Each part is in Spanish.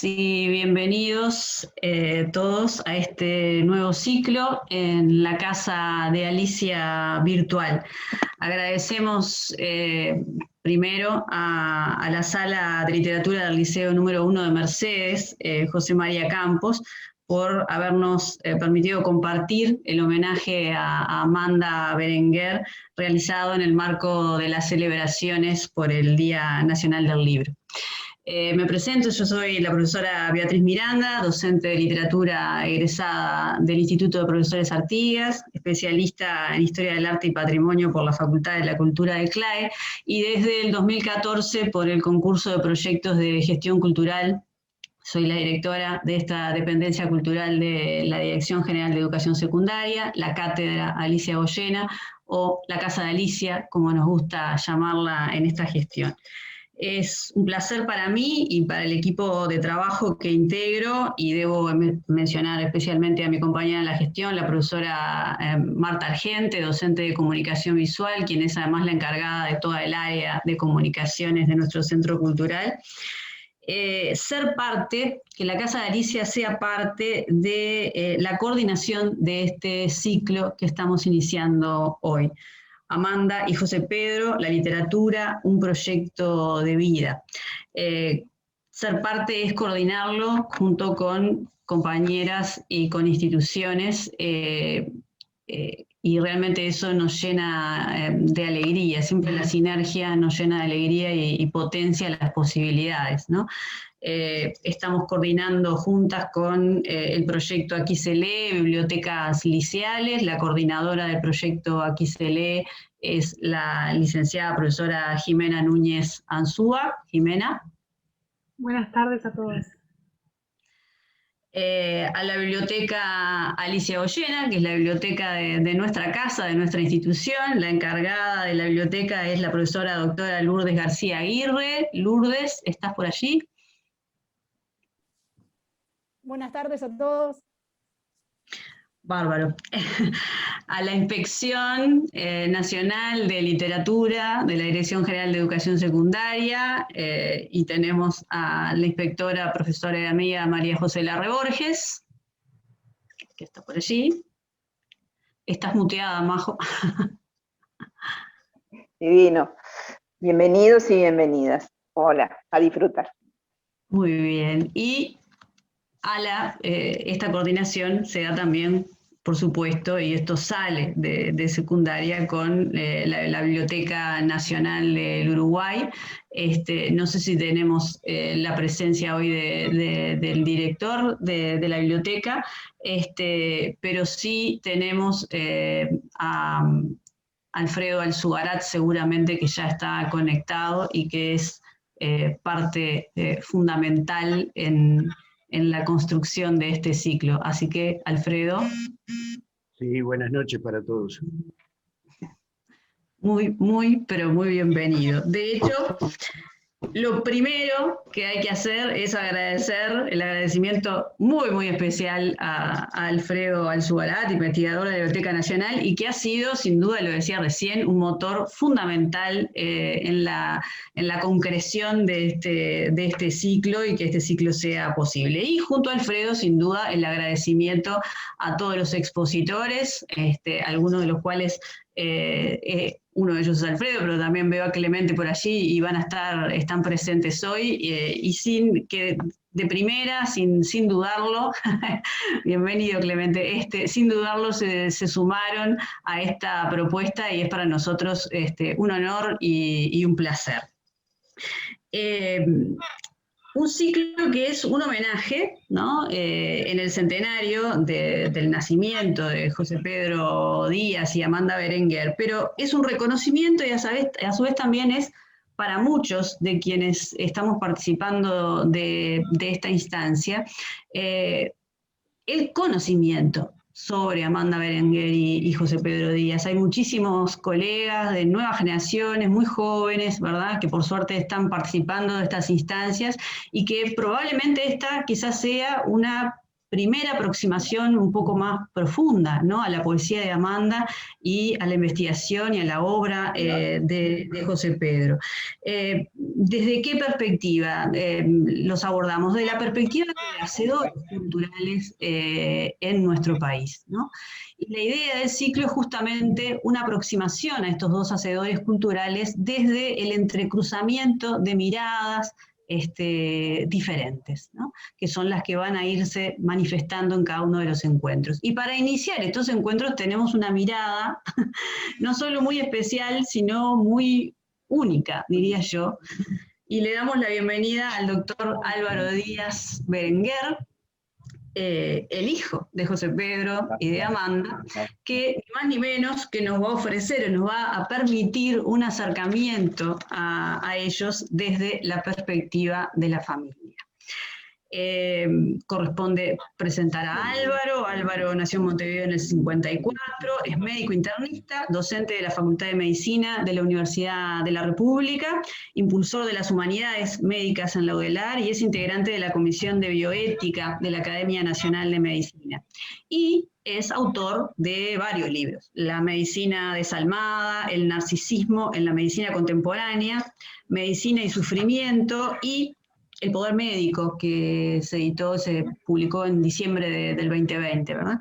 y bienvenidos todos a este nuevo ciclo en la Casa de Alicia Virtual. Agradecemos primero a la Sala de Literatura del Liceo número 1 de Mercedes, José María Campos, por habernos permitido compartir el homenaje a Amanda Berenguer realizado en el marco de las celebraciones por el Día Nacional del Libro. Me presento, yo soy la profesora Beatriz Miranda, docente de literatura egresada del Instituto de Profesores Artigas, especialista en Historia del Arte y Patrimonio por la Facultad de la Cultura de CLAE, y desde el 2014 por el concurso de proyectos de gestión cultural. Soy la directora de esta dependencia cultural de la Dirección General de Educación Secundaria, la Cátedra Alicia Goyena, o la Casa de Alicia, como nos gusta llamarla en esta gestión. Es un placer para mí y para el equipo de trabajo que integro, y debo mencionar especialmente a mi compañera en la gestión, la profesora Marta Argente, docente de comunicación visual, quien es además la encargada de toda el área de comunicaciones de nuestro centro cultural. Ser parte, que la Casa de Alicia sea parte de la coordinación de este ciclo que estamos iniciando hoy. Amanda y José Pedro, la literatura, un proyecto de vida. Ser parte es coordinarlo junto con compañeras y con instituciones, y realmente eso nos llena de alegría. Siempre la sinergia nos llena de alegría y potencia las posibilidades, ¿no? Estamos coordinando juntas con el proyecto Aquí se lee, Bibliotecas Liceales. La coordinadora del proyecto Aquí se lee es la licenciada profesora Jimena Núñez Ansúa. Jimena. Buenas tardes a todos. A la biblioteca Alicia Goyena, que es la biblioteca de nuestra casa, de nuestra institución. La encargada de la biblioteca es la profesora doctora Lourdes García Aguirre. Lourdes, ¿estás por allí? Buenas tardes a todos. Bárbaro. A la Inspección Nacional de Literatura de la Dirección General de Educación Secundaria, y tenemos a la inspectora, profesora y amiga María José Larre Borges, que está por allí. Estás muteada, Majo. Divino. Bienvenidos y bienvenidas. Hola, a disfrutar. Muy bien. Y esta coordinación se da también, por supuesto, y esto sale de secundaria, con la Biblioteca Nacional del Uruguay. No sé si tenemos la presencia hoy del director de la biblioteca, pero sí tenemos a Alfredo Alzugarat, seguramente, que ya está conectado y que es parte fundamental en la construcción de este ciclo. Así que, Alfredo. Sí, buenas noches para todos. Pero muy bienvenido. De hecho, lo primero que hay que hacer es agradecer, el agradecimiento muy especial a Alfredo Alzugarat, investigador de la Biblioteca Nacional, y que ha sido, sin duda, lo decía recién, un motor fundamental en la concreción de este ciclo, y que este ciclo sea posible. Y junto a Alfredo, sin duda, el agradecimiento a todos los expositores, algunos de los cuales uno de ellos es Alfredo, pero también veo a Clemente por allí, y están presentes hoy, y sin que de primera, sin dudarlo, bienvenido Clemente, sin dudarlo se sumaron a esta propuesta, y es para nosotros un honor y un placer. Un ciclo que es un homenaje, ¿no? En el centenario del nacimiento de José Pedro Díaz y Amanda Berenguer, pero es un reconocimiento, y a su vez también es para muchos de quienes estamos participando de esta instancia, el conocimiento sobre Amanda Berenguer y José Pedro Díaz. Hay muchísimos colegas de nuevas generaciones, muy jóvenes, ¿verdad?, que por suerte están participando de estas instancias, y que probablemente esta quizás sea una primera aproximación un poco más profunda, ¿no?, a la poesía de Amanda y a la investigación y a la obra de José Pedro. ¿Desde qué perspectiva los abordamos? De la perspectiva de hacedores culturales en nuestro país, ¿no? Y la idea del ciclo es justamente una aproximación a estos dos hacedores culturales desde el entrecruzamiento de miradas diferentes, ¿no?, que son las que van a irse manifestando en cada uno de los encuentros. Y para iniciar estos encuentros tenemos una mirada no solo muy especial, sino muy única, diría yo, y le damos la bienvenida al doctor Álvaro Díaz Berenguer, el hijo de José Pedro y de Amanda, que ni más ni menos que nos va a ofrecer o nos va a permitir un acercamiento a ellos desde la perspectiva de la familia. Corresponde presentar a Álvaro. Álvaro nació en Montevideo en el 54, es médico internista, docente de la Facultad de Medicina de la Universidad de la República, impulsor de las humanidades médicas en la UDELAR y es integrante de la Comisión de Bioética de la Academia Nacional de Medicina. Y es autor de varios libros: La medicina desalmada, El narcisismo en la medicina contemporánea, Medicina y sufrimiento, y El poder médico, que se publicó en diciembre del 2020, ¿verdad?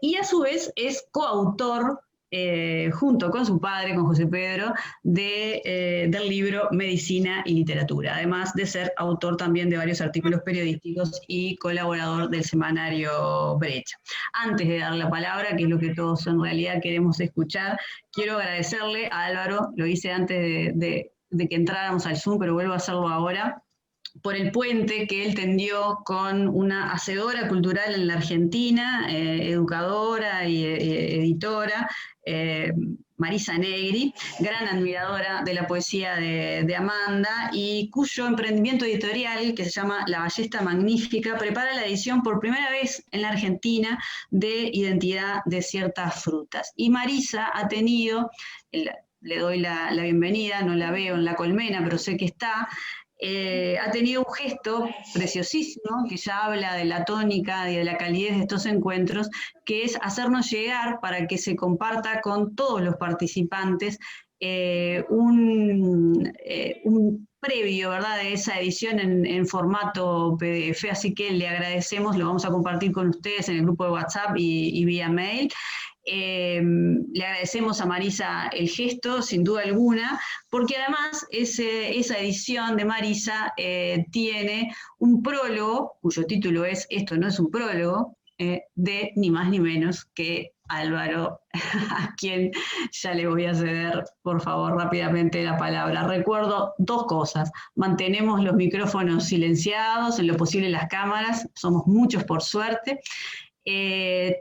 Y a su vez es coautor, junto con su padre, con José Pedro, del libro Medicina y Literatura, además de ser autor también de varios artículos periodísticos y colaborador del semanario Brecha. Antes de dar la palabra, que es lo que todos en realidad queremos escuchar, quiero agradecerle a Álvaro, lo hice antes de que entráramos al Zoom, pero vuelvo a hacerlo ahora, por el puente que él tendió con una hacedora cultural en la Argentina, educadora y editora, Marisa Negri, gran admiradora de la poesía de Amanda, y cuyo emprendimiento editorial, que se llama La Ballesta Magnífica, prepara la edición por primera vez en la Argentina de Identidad de ciertas frutas. Y Marisa ha tenido, le doy la bienvenida, no la veo en la colmena, pero sé que está, ha tenido un gesto preciosísimo que ya habla de la tónica y de la calidez de estos encuentros, que es hacernos llegar, para que se comparta con todos los participantes, un previo, ¿verdad?, de esa edición en formato PDF, así que le agradecemos, lo vamos a compartir con ustedes en el grupo de WhatsApp y vía mail. Le agradecemos a Marisa el gesto, sin duda alguna, porque además esa edición de Marisa tiene un prólogo, cuyo título es Esto no es un prólogo, de ni más ni menos que Álvaro, a quien ya le voy a ceder, por favor, rápidamente la palabra. Recuerdo dos cosas: mantenemos los micrófonos silenciados, en lo posible las cámaras, somos muchos por suerte.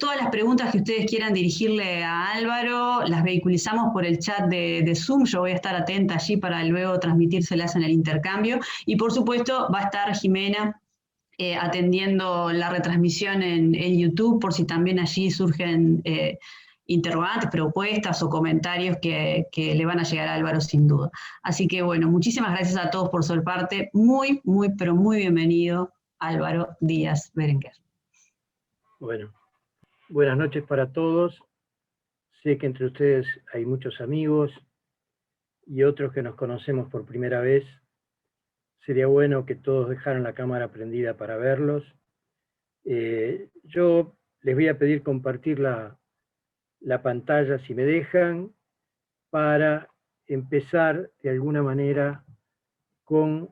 Todas las preguntas que ustedes quieran dirigirle a Álvaro las vehiculizamos por el chat de Zoom. Yo voy a estar atenta allí para luego transmitírselas en el intercambio. Y por supuesto va a estar Jimena atendiendo la retransmisión en YouTube, por si también allí surgen interrogantes, propuestas o comentarios que le van a llegar a Álvaro sin duda. Así que bueno, muchísimas gracias a todos por su parte. Muy, muy, pero muy bienvenido, Álvaro Díaz Berenguer. Bueno, buenas noches para todos. Sé que entre ustedes hay muchos amigos y otros que nos conocemos por primera vez. Sería bueno que todos dejaran la cámara prendida para verlos. Yo les voy a pedir compartir la pantalla, si me dejan, para empezar de alguna manera con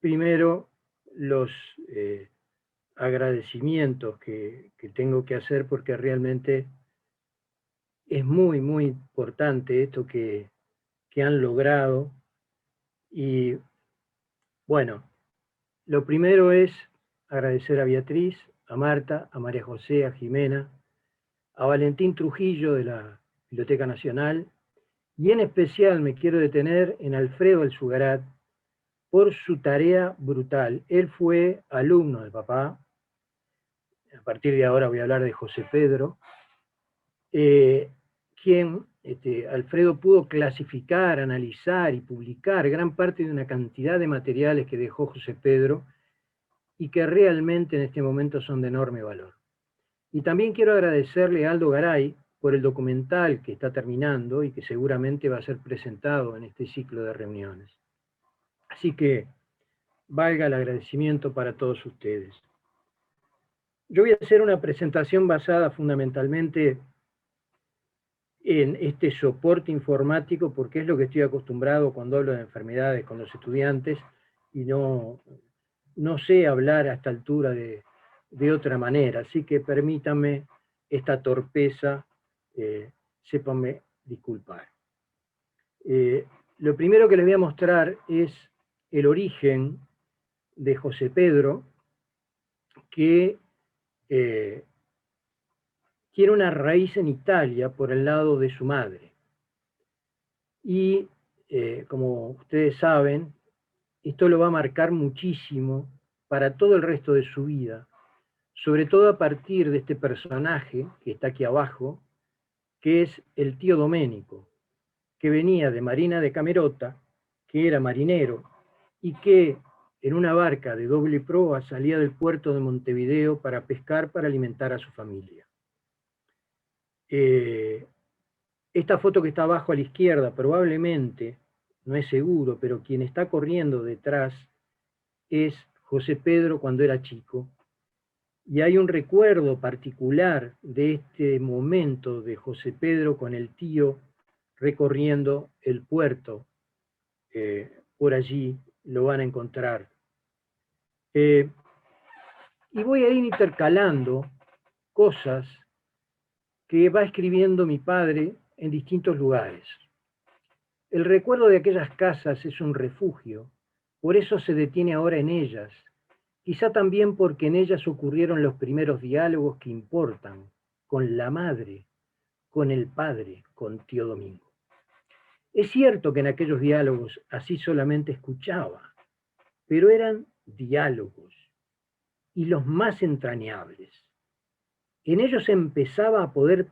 primero los agradecimientos que tengo que hacer, porque realmente es muy, muy importante esto que han logrado. Y bueno, lo primero es agradecer a Beatriz, a Marta, a María José, a Jimena, a Valentín Trujillo de la Biblioteca Nacional, y en especial me quiero detener en Alfredo Elzugarat por su tarea brutal. Él fue alumno del papá. A partir de ahora voy a hablar de José Pedro, quien Alfredo pudo clasificar, analizar y publicar gran parte de una cantidad de materiales que dejó José Pedro, y que realmente en este momento son de enorme valor. Y también quiero agradecerle a Aldo Garay por el documental que está terminando y que seguramente va a ser presentado en este ciclo de reuniones. Así que valga el agradecimiento para todos ustedes. Yo voy a hacer una presentación basada fundamentalmente en este soporte informático, porque es lo que estoy acostumbrado cuando hablo de enfermedades con los estudiantes, y no sé hablar a esta altura de otra manera, así que permítanme esta torpeza, sépanme disculpar. Lo primero que les voy a mostrar es el origen de José Pedro, que tiene una raíz en Italia por el lado de su madre. Y como ustedes saben, esto lo va a marcar muchísimo para todo el resto de su vida, sobre todo a partir de este personaje que está aquí abajo, que es el tío Domenico, que venía de Marina de Camerota, que era marinero, y que en una barca de doble proa salía del puerto de Montevideo para pescar para alimentar a su familia. Esta foto que está abajo a la izquierda, probablemente, no es seguro, pero quien está corriendo detrás es José Pedro cuando era chico. Y hay un recuerdo particular de este momento de José Pedro con el tío recorriendo el puerto. Por allí lo van a encontrar. Y voy a ir intercalando cosas que va escribiendo mi padre en distintos lugares. El recuerdo de aquellas casas es un refugio, por eso se detiene ahora en ellas, quizá también porque en ellas ocurrieron los primeros diálogos que importan, con la madre, con el padre, con tío Domingo. Es cierto que en aquellos diálogos así solamente escuchaba, pero eran diálogos, y los más entrañables. En ellos empezaba a poder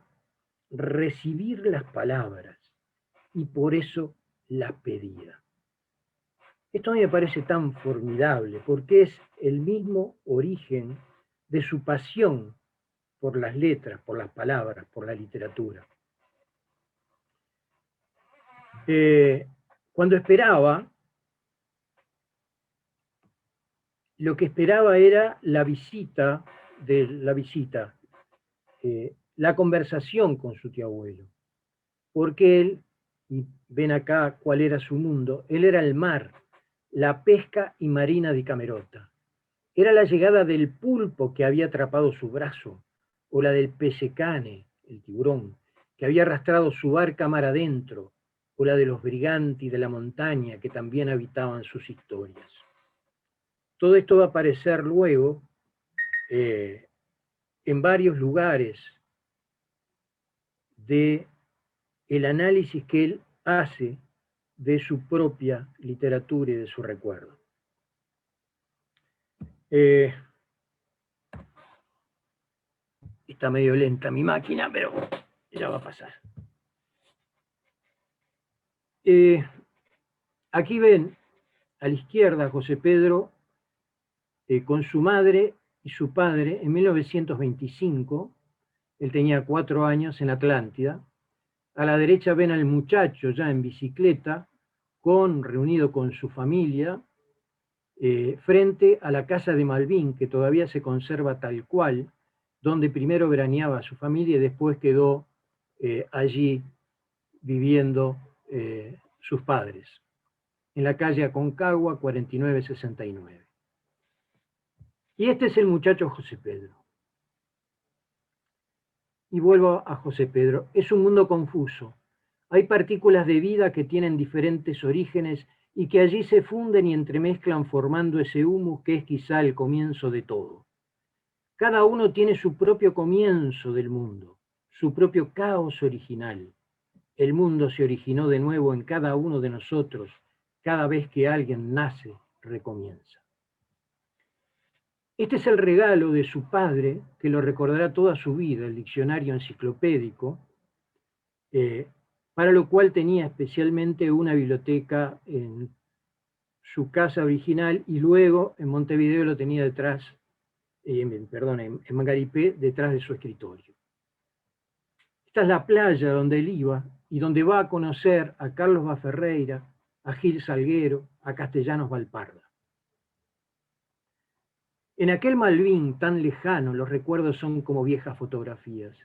recibir las palabras, y por eso las pedía. Esto a mí me parece tan formidable, porque es el mismo origen de su pasión por las letras, por las palabras, por la literatura. Cuando esperaba, lo que esperaba era la conversación con su tío abuelo, porque él, y ven acá cuál era su mundo, él era el mar, la pesca y Marina de Camerota. Era la llegada del pulpo que había atrapado su brazo, o la del pesecane, el tiburón, que había arrastrado su barca mar adentro, o la de los briganti de la montaña que también habitaban sus historias. Todo esto va a aparecer luego en varios lugares de el análisis que él hace de su propia literatura y de su recuerdo. Está medio lenta mi máquina, pero ya va a pasar. Aquí ven a la izquierda a José Pedro con su madre y su padre en 1925. Él tenía 4 años en Atlántida. A la derecha ven al muchacho ya en bicicleta, reunido con su familia, frente a la casa de Malvin, que todavía se conserva tal cual, donde primero veraneaba su familia y después quedó allí viviendo sus padres, en la calle Aconcagua 4969. Y este es el muchacho José Pedro. Y vuelvo a José Pedro. Es un mundo confuso. Hay partículas de vida que tienen diferentes orígenes y que allí se funden y entremezclan formando ese humus que es quizá el comienzo de todo. Cada uno tiene su propio comienzo del mundo, su propio caos original. El mundo se originó de nuevo en cada uno de nosotros. Cada vez que alguien nace, recomienza. Este es el regalo de su padre, que lo recordará toda su vida, el diccionario enciclopédico, para lo cual tenía especialmente una biblioteca en su casa original, y luego en Montevideo lo tenía detrás, en Mangaripé, detrás de su escritorio. Esta es la playa donde él iba y donde va a conocer a Carlos Baferreira, a Gil Salguero, a Castellanos Valparda. En aquel Malvin tan lejano, los recuerdos son como viejas fotografías.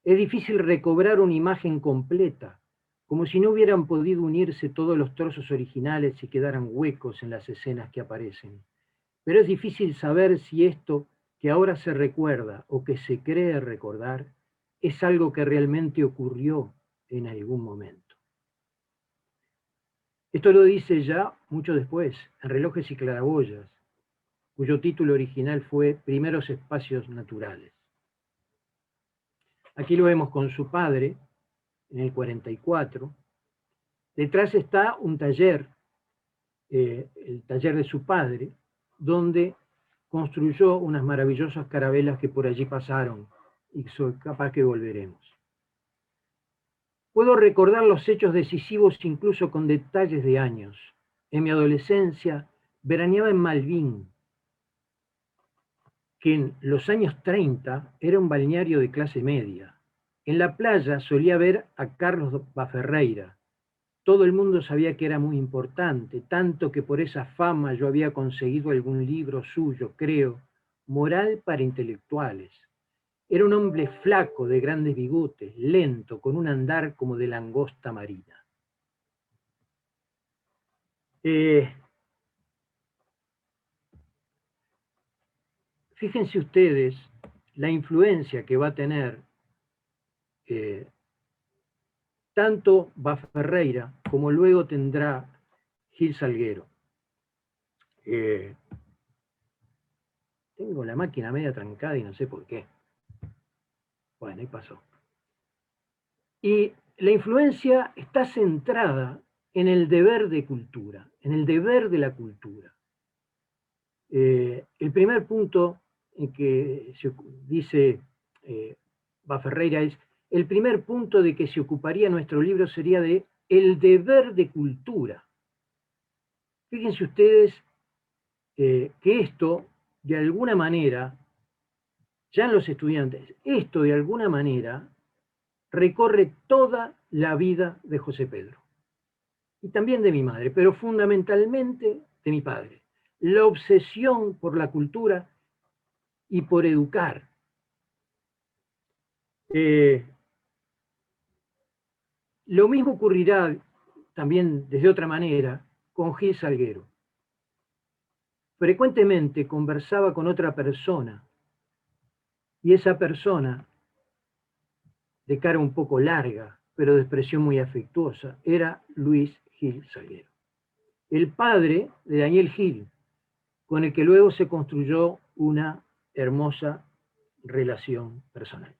Es difícil recobrar una imagen completa, como si no hubieran podido unirse todos los trozos originales y quedaran huecos en las escenas que aparecen. Pero es difícil saber si esto que ahora se recuerda o que se cree recordar es algo que realmente ocurrió en algún momento. Esto lo dice ya mucho después, en Relojes y Claraboyas, cuyo título original fue Primeros Espacios Naturales. Aquí lo vemos con su padre, en el 44. Detrás está un taller, el taller de su padre, donde construyó unas maravillosas carabelas que por allí pasaron, y soy capaz que volveremos. Puedo recordar los hechos decisivos incluso con detalles de años. En mi adolescencia veraneaba en Malvin, que en los años 30 era un balneario de clase media. En la playa solía ver a Carlos Baferreira. Todo el mundo sabía que era muy importante, tanto que por esa fama yo había conseguido algún libro suyo, creo, Moral para intelectuales. Era un hombre flaco, de grandes bigotes, lento, con un andar como de langosta marina. Fíjense ustedes la influencia que va a tener tanto Baferreira como luego tendrá Gil Salguero. Tengo la máquina media trancada y no sé por qué. Bueno, ahí pasó. Y la influencia está centrada en el deber de cultura, en el deber de la cultura. El primer punto en que se dice Baferreira es: el primer punto de que se ocuparía nuestro libro sería de el deber de cultura. Fíjense ustedes que esto, de alguna manera, ya en los estudiantes, esto de alguna manera recorre toda la vida de José Pedro. Y también de mi madre, pero fundamentalmente de mi padre. La obsesión por la cultura y por educar. Lo mismo ocurrirá también desde otra manera con Gil Salguero. Frecuentemente conversaba con otra persona, y esa persona, de cara un poco larga, pero de expresión muy afectuosa, era Luis Gil Salguero, el padre de Daniel Gil, con el que luego se construyó una hermosa relación personal.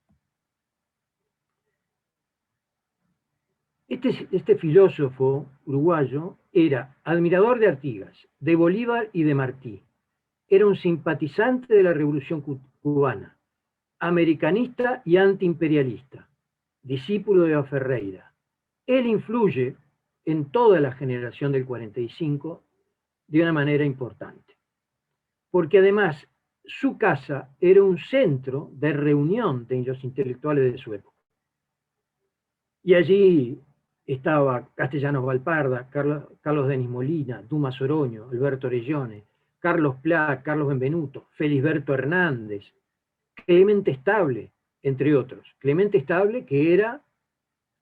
Este filósofo uruguayo era admirador de Artigas, de Bolívar y de Martí. Era un simpatizante de la Revolución cubana, americanista y antiimperialista, discípulo de Baferreira. Él influye en toda la generación del 45 de una manera importante, porque además su casa era un centro de reunión de los intelectuales de su época. Y allí estaba Castellanos Valparda, Carlos Denis Molina, Dumas Oroño, Alberto Orellone, Carlos Pla, Carlos Benvenuto, Felisberto Hernández, Clemente Estable, entre otros. Clemente Estable, que era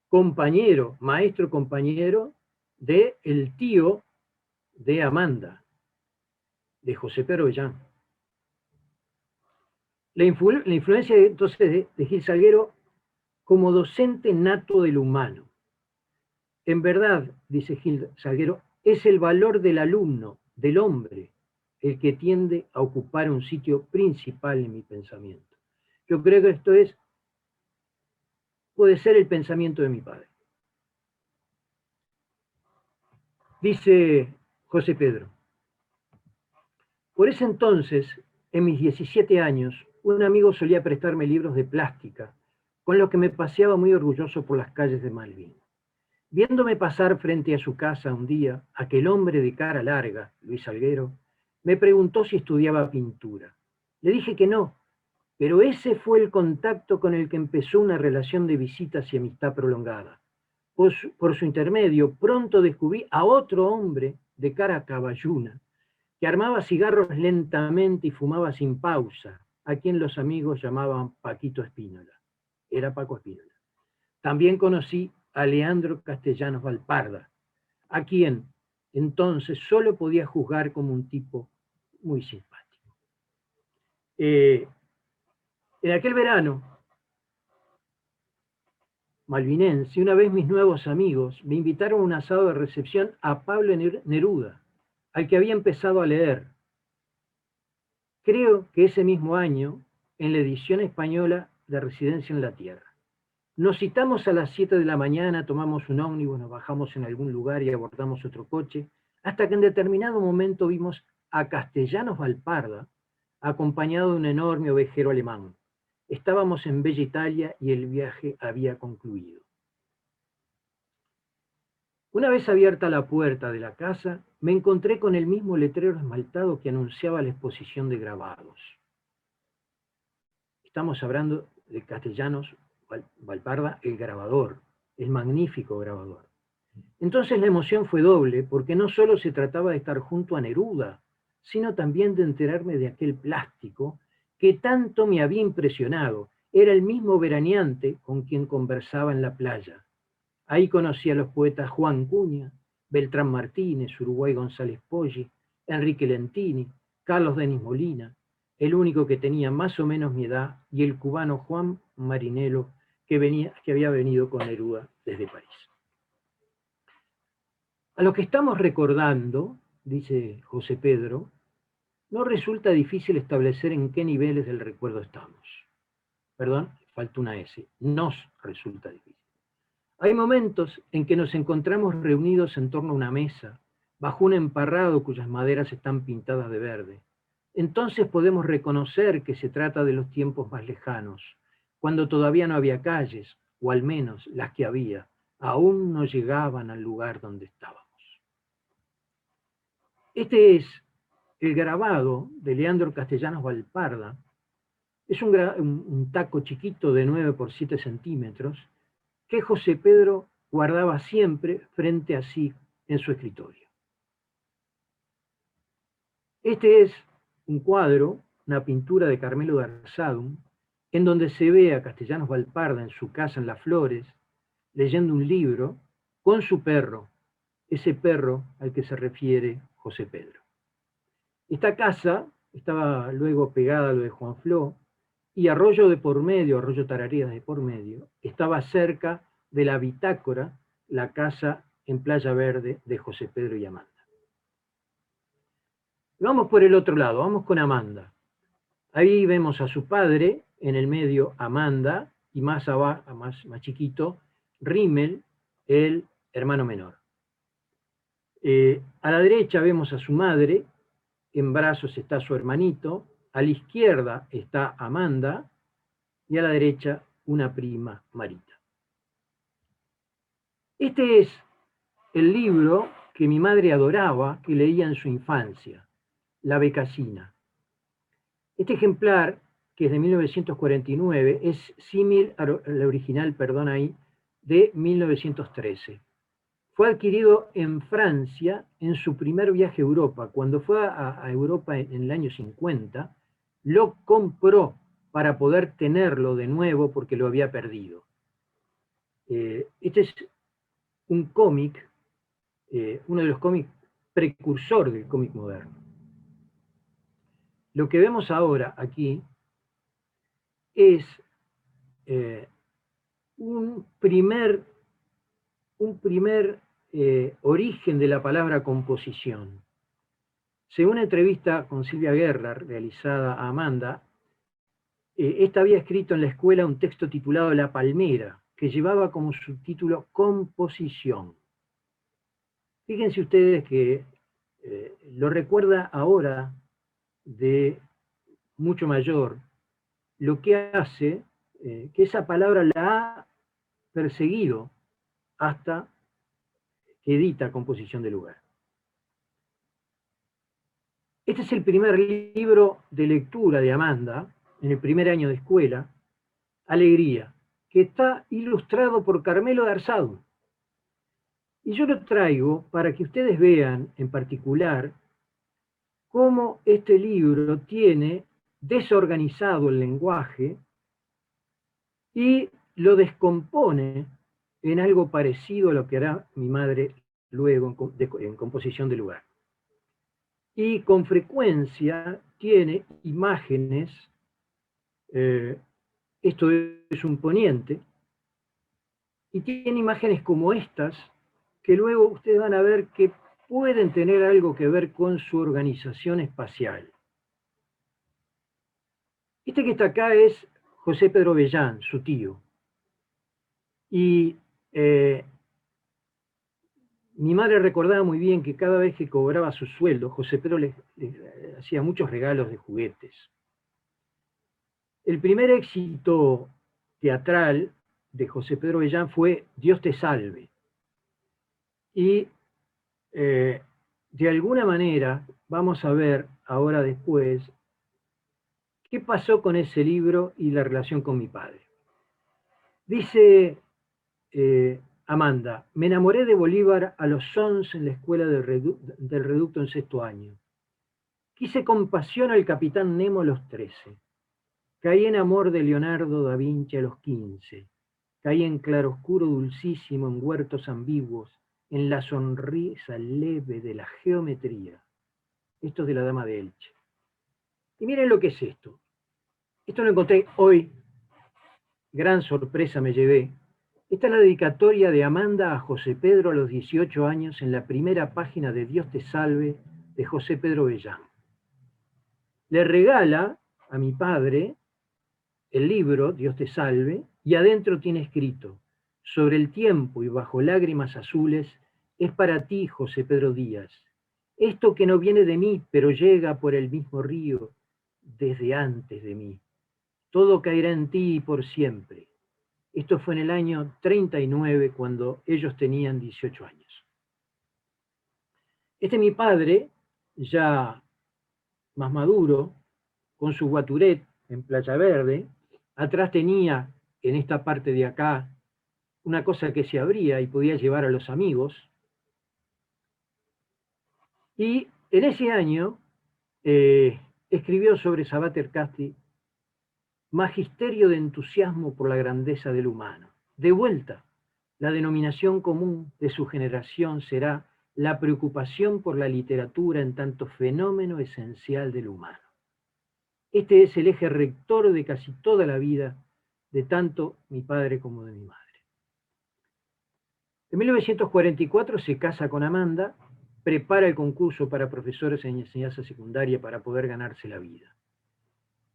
compañero, maestro compañero de el tío de Amanda, de José Pedro Bellán. La influencia entonces de Gil Salguero como docente nato del humano. En verdad, dice Gil Salguero, es el valor del alumno, del hombre, el que tiende a ocupar un sitio principal en mi pensamiento. Yo creo que esto puede ser el pensamiento de mi padre. Dice José Pedro: por ese entonces, en mis 17 años, un amigo solía prestarme libros de plástica, con los que me paseaba muy orgulloso por las calles de Malvin. Viéndome pasar frente a su casa un día, aquel hombre de cara larga, Luis Salguero, me preguntó si estudiaba pintura. Le dije que no, pero ese fue el contacto con el que empezó una relación de visitas y amistad prolongada. Por su intermedio, pronto descubrí a otro hombre de cara caballuna, que armaba cigarros lentamente y fumaba sin pausa, a quien los amigos llamaban Paquito Espínola. Era Paco Espínola. También conocí a Leandro Castellanos Valparda, a quien entonces solo podía juzgar como un tipo muy simpático. En aquel verano malvinense, una vez mis nuevos amigos me invitaron a un asado de recepción a Pablo Neruda, al que había empezado a leer. Creo que ese mismo año, en la edición española de Residencia en la Tierra. Nos citamos a las 7 de la mañana, tomamos un ómnibus, nos bajamos en algún lugar y abordamos otro coche, hasta que en determinado momento vimos a Castellanos Valparda, acompañado de un enorme ovejero alemán. Estábamos en Bella Italia y el viaje había concluido. Una vez abierta la puerta de la casa, me encontré con el mismo letrero esmaltado que anunciaba la exposición de grabados. Estamos hablando de Castellanos Valparda, el grabador, el magnífico grabador. Entonces la emoción fue doble, porque no solo se trataba de estar junto a Neruda, sino también de enterarme de aquel plástico que tanto me había impresionado. Era el mismo veraneante con quien conversaba en la playa. Ahí conocí a los poetas Juan Cuña, Beltrán Martínez, Uruguay González Poggi, Enrique Lentini, Carlos Denis Molina, el único que tenía más o menos mi edad, y el cubano Juan Marinello, que había venido con Neruda desde París. A lo que estamos recordando, dice José Pedro, no resulta difícil establecer en qué niveles del recuerdo estamos. Perdón, falta una S. Nos resulta difícil. Hay momentos en que nos encontramos reunidos en torno a una mesa, bajo un emparrado cuyas maderas están pintadas de verde. Entonces podemos reconocer que se trata de los tiempos más lejanos, cuando todavía no había calles, o al menos las que había, aún no llegaban al lugar donde estábamos. Este es el grabado de Leandro Castellanos Valparda. Es un taco chiquito de 9 por 7 centímetros que José Pedro guardaba siempre frente a sí en su escritorio. Este es un cuadro, una pintura de Carmelo de Arzadum, en donde se ve a Castellanos Valparda en su casa en Las Flores, leyendo un libro con su perro, ese perro al que se refiere José Pedro. Esta casa estaba luego pegada a lo de Juan Fló, y Arroyo de por medio, Arroyo Tararedas de por medio, estaba cerca de la bitácora, la casa en Playa Verde de José Pedro y Amanda. Vamos por el otro lado, vamos con Amanda. Ahí vemos a su padre, en el medio Amanda, y más abajo, más chiquito, Rimmel, el hermano menor. A la derecha vemos a su madre, en brazos está su hermanito, a la izquierda está Amanda, y a la derecha una prima, Marita. Este es el libro que mi madre adoraba, que leía en su infancia, La Becasina. Este ejemplar, que es de 1949, es símil al original, de 1913. Fue adquirido en Francia en su primer viaje a Europa. Cuando fue a Europa en el año 50, lo compró para poder tenerlo de nuevo porque lo había perdido. Este es un cómic, uno de los cómics precursor del cómic moderno. Lo que vemos ahora aquí es un primer origen de la palabra composición. Según una entrevista con Silvia Guerra realizada a Amanda, esta había escrito en la escuela un texto titulado La Palmera, que llevaba como subtítulo Composición. Fíjense ustedes que lo recuerda ahora de mucho mayor, lo que hace que esa palabra la ha perseguido hasta que edita Composición de Lugar. Este es el primer libro de lectura de Amanda, en el primer año de escuela, Alegría, que está ilustrado por Carmelo Darzado. Y yo lo traigo para que ustedes vean en particular cómo este libro tiene desorganizado el lenguaje y lo descompone en algo parecido a lo que hará mi madre luego en Composición de Lugar. Y con frecuencia tiene imágenes, esto es un poniente, y tiene imágenes como estas, que luego ustedes van a ver que pueden tener algo que ver con su organización espacial. Este que está acá es José Pedro Bellán, su tío. Y mi madre recordaba muy bien que cada vez que cobraba su sueldo, José Pedro le hacía muchos regalos de juguetes. El primer éxito teatral de José Pedro Bellán fue Dios te salve. Y de alguna manera vamos a ver ahora después qué pasó con ese libro y la relación con mi padre. Dice Amanda, me enamoré de Bolívar a los 11 en la escuela del Reducto en 6º año. Quise con pasión al capitán Nemo a los 13. Caí en amor de Leonardo da Vinci a los 15. Caí en claroscuro dulcísimo, en huertos ambiguos, en la sonrisa leve de la geometría. Esto es de la Dama de Elche. Y miren lo que es esto. Esto lo encontré hoy. Gran sorpresa me llevé. Esta es la dedicatoria de Amanda a José Pedro a los 18 años en la primera página de Dios te salve de José Pedro Bellán. Le regala a mi padre el libro Dios te salve y adentro tiene escrito: sobre el tiempo y bajo lágrimas azules es para ti, José Pedro Díaz. Esto que no viene de mí, pero llega por el mismo río desde antes de mí. Todo caerá en ti por siempre. Esto fue en el año 39, cuando ellos tenían 18 años. Este es mi padre, ya más maduro, con su guaturet en Playa Verde. Atrás tenía, en esta parte de acá, una cosa que se abría y podía llevar a los amigos. Y en ese año escribió sobre Sabater Casti Magisterio de entusiasmo por la grandeza del humano. De vuelta, la denominación común de su generación será la preocupación por la literatura en tanto fenómeno esencial del humano. Este es el eje rector de casi toda la vida de tanto mi padre como de mi madre. En 1944 se casa con Amanda, prepara el concurso para profesores en enseñanza secundaria para poder ganarse la vida.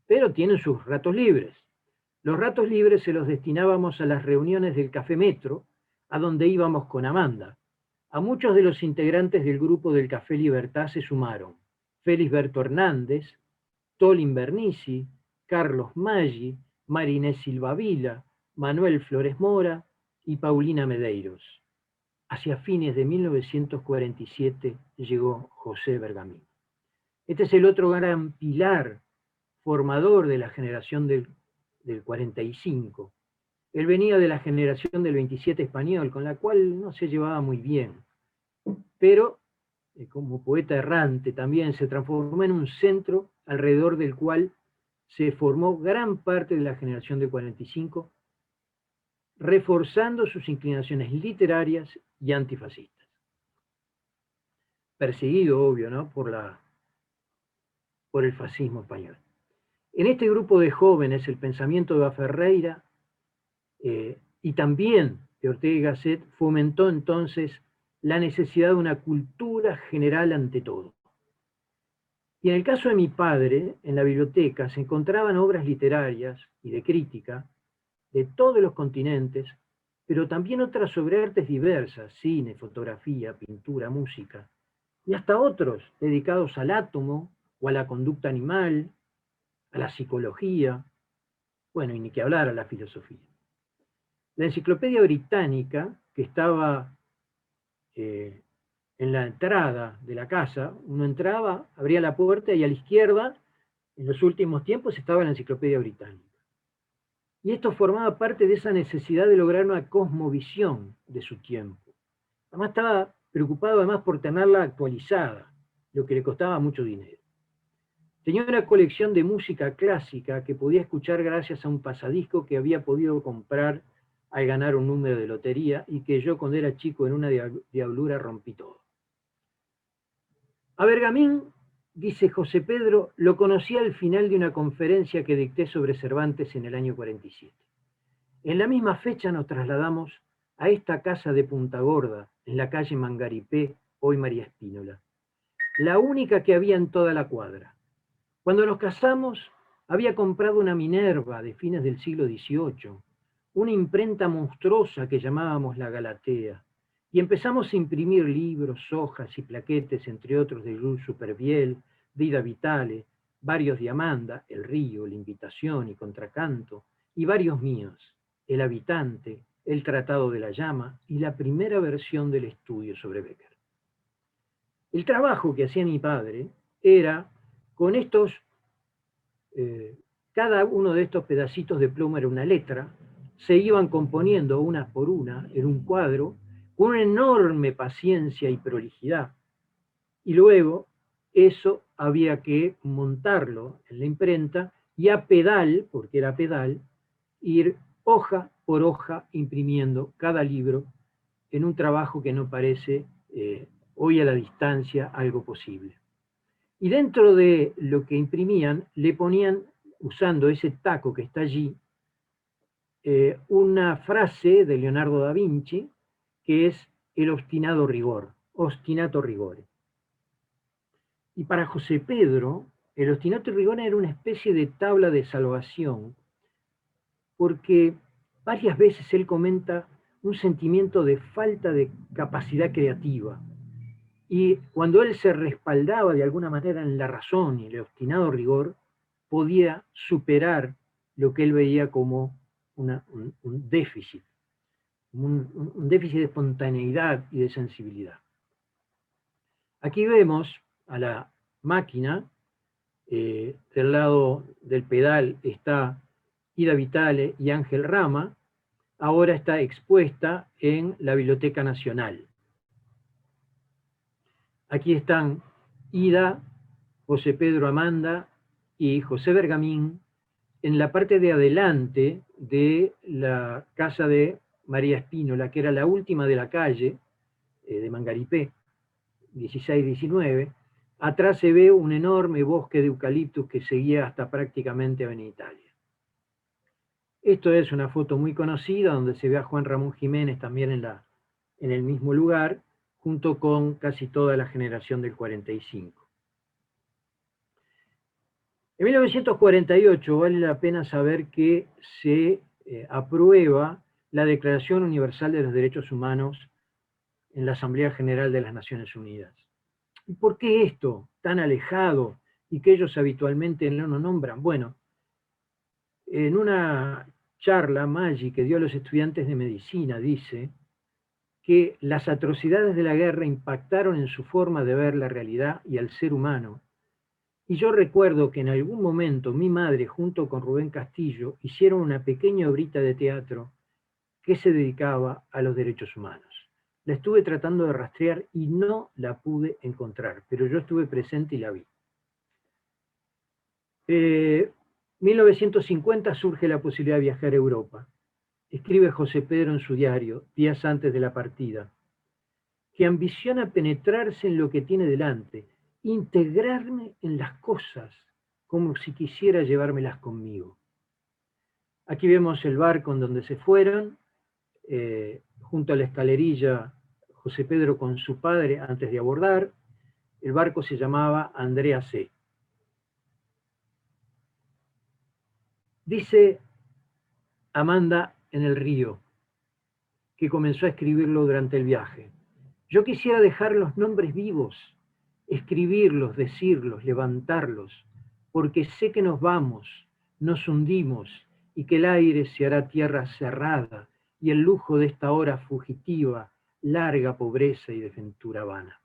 Pero tienen sus ratos libres. Los ratos libres se los destinábamos a las reuniones del Café Metro, a donde íbamos con Amanda. A muchos de los integrantes del grupo del Café Libertad se sumaron Felisberto Hernández, Tolin Bernisi, Carlos Maggi, Marinés Silva Vila, Manuel Flores Mora y Paulina Medeiros. Hacia fines de 1947 llegó José Bergamín. Este es el otro gran pilar formador de la generación del 45. Él venía de la generación del 27 español, con la cual no se llevaba muy bien, pero como poeta errante también se transformó en un centro alrededor del cual se formó gran parte de la generación del 45, reforzando sus inclinaciones literarias y antifascistas. Perseguido, obvio, ¿no?, por el fascismo español. En este grupo de jóvenes, el pensamiento de Ferreira y también de Ortega y Gasset fomentó entonces la necesidad de una cultura general ante todo. Y en el caso de mi padre, en la biblioteca se encontraban obras literarias y de crítica de todos los continentes, pero también otras sobre artes diversas, cine, fotografía, pintura, música, y hasta otros dedicados al átomo o a la conducta animal, a la psicología, bueno, y ni que hablar a la filosofía. La Enciclopedia Británica, que estaba en la entrada de la casa, uno entraba, abría la puerta y a la izquierda, en los últimos tiempos, estaba la Enciclopedia Británica. Y esto formaba parte de esa necesidad de lograr una cosmovisión de su tiempo. Además estaba preocupado además por tenerla actualizada, lo que le costaba mucho dinero. Tenía una colección de música clásica que podía escuchar gracias a un pasadisco que había podido comprar al ganar un número de lotería y que yo cuando era chico en una diablura rompí todo. A Bergamín, dice José Pedro, lo conocí al final de una conferencia que dicté sobre Cervantes en el año 47. En la misma fecha nos trasladamos a esta casa de Punta Gorda, en la calle Mangaripé, hoy María Espínola, la única que había en toda la cuadra. Cuando nos casamos, había comprado una Minerva de fines del siglo XVIII, una imprenta monstruosa que llamábamos la Galatea, y empezamos a imprimir libros, hojas y plaquetes, entre otros de Jules Supervielle, de Ida Vitale, varios de Amanda, El Río, La Invitación y Contracanto, y varios míos, El Habitante, El Tratado de la Llama y la primera versión del estudio sobre Becker. El trabajo que hacía mi padre era, con estos, cada uno de estos pedacitos de plomo era una letra, se iban componiendo una por una en un cuadro, con una enorme paciencia y prolijidad. Y luego eso había que montarlo en la imprenta y a pedal, porque era pedal, ir hoja por hoja imprimiendo cada libro en un trabajo que no parece hoy a la distancia algo posible. Y dentro de lo que imprimían, le ponían, usando ese taco que está allí, una frase de Leonardo da Vinci, que es el obstinado rigor, ostinato rigore. Y para José Pedro, el ostinato rigore era una especie de tabla de salvación, porque varias veces él comenta un sentimiento de falta de capacidad creativa. Y cuando él se respaldaba de alguna manera en la razón y el obstinado rigor, podía superar lo que él veía como un déficit, un déficit de espontaneidad y de sensibilidad. Aquí vemos a la máquina, del lado del pedal está Ida Vitale y Ángel Rama, ahora está expuesta en la Biblioteca Nacional. Aquí están Ida, José Pedro Amanda y José Bergamín en la parte de adelante de la casa de María Espínola, que era la última de la calle de Mangaripé, 16-19. Atrás se ve un enorme bosque de eucaliptus que seguía hasta prácticamente Avenida Italia. Esto es una foto muy conocida donde se ve a Juan Ramón Jiménez también en el mismo lugar, junto con casi toda la generación del 45. En 1948 vale la pena saber que se aprueba la Declaración Universal de los Derechos Humanos en la Asamblea General de las Naciones Unidas. ¿Y por qué esto tan alejado y que ellos habitualmente no lo nombran? Bueno, en una charla, Maggi, que dio a los estudiantes de medicina, dice que las atrocidades de la guerra impactaron en su forma de ver la realidad y al ser humano. Y yo recuerdo que en algún momento mi madre, junto con Rubén Castillo, hicieron una pequeña obrita de teatro que se dedicaba a los derechos humanos. La estuve tratando de rastrear y no la pude encontrar, pero yo estuve presente y la vi. 1950 surge la posibilidad de viajar a Europa. Escribe José Pedro en su diario, días antes de la partida, que ambiciona penetrarse en lo que tiene delante, integrarme en las cosas, como si quisiera llevármelas conmigo. Aquí vemos el barco en donde se fueron, junto a la escalerilla, José Pedro con su padre antes de abordar. El barco se llamaba Andrea C. Dice Amanda en El Río, que comenzó a escribirlo durante el viaje: yo quisiera dejar los nombres vivos, escribirlos, decirlos, levantarlos, porque sé que nos vamos, nos hundimos, y que el aire se hará tierra cerrada, y el lujo de esta hora fugitiva, larga pobreza y desventura vana.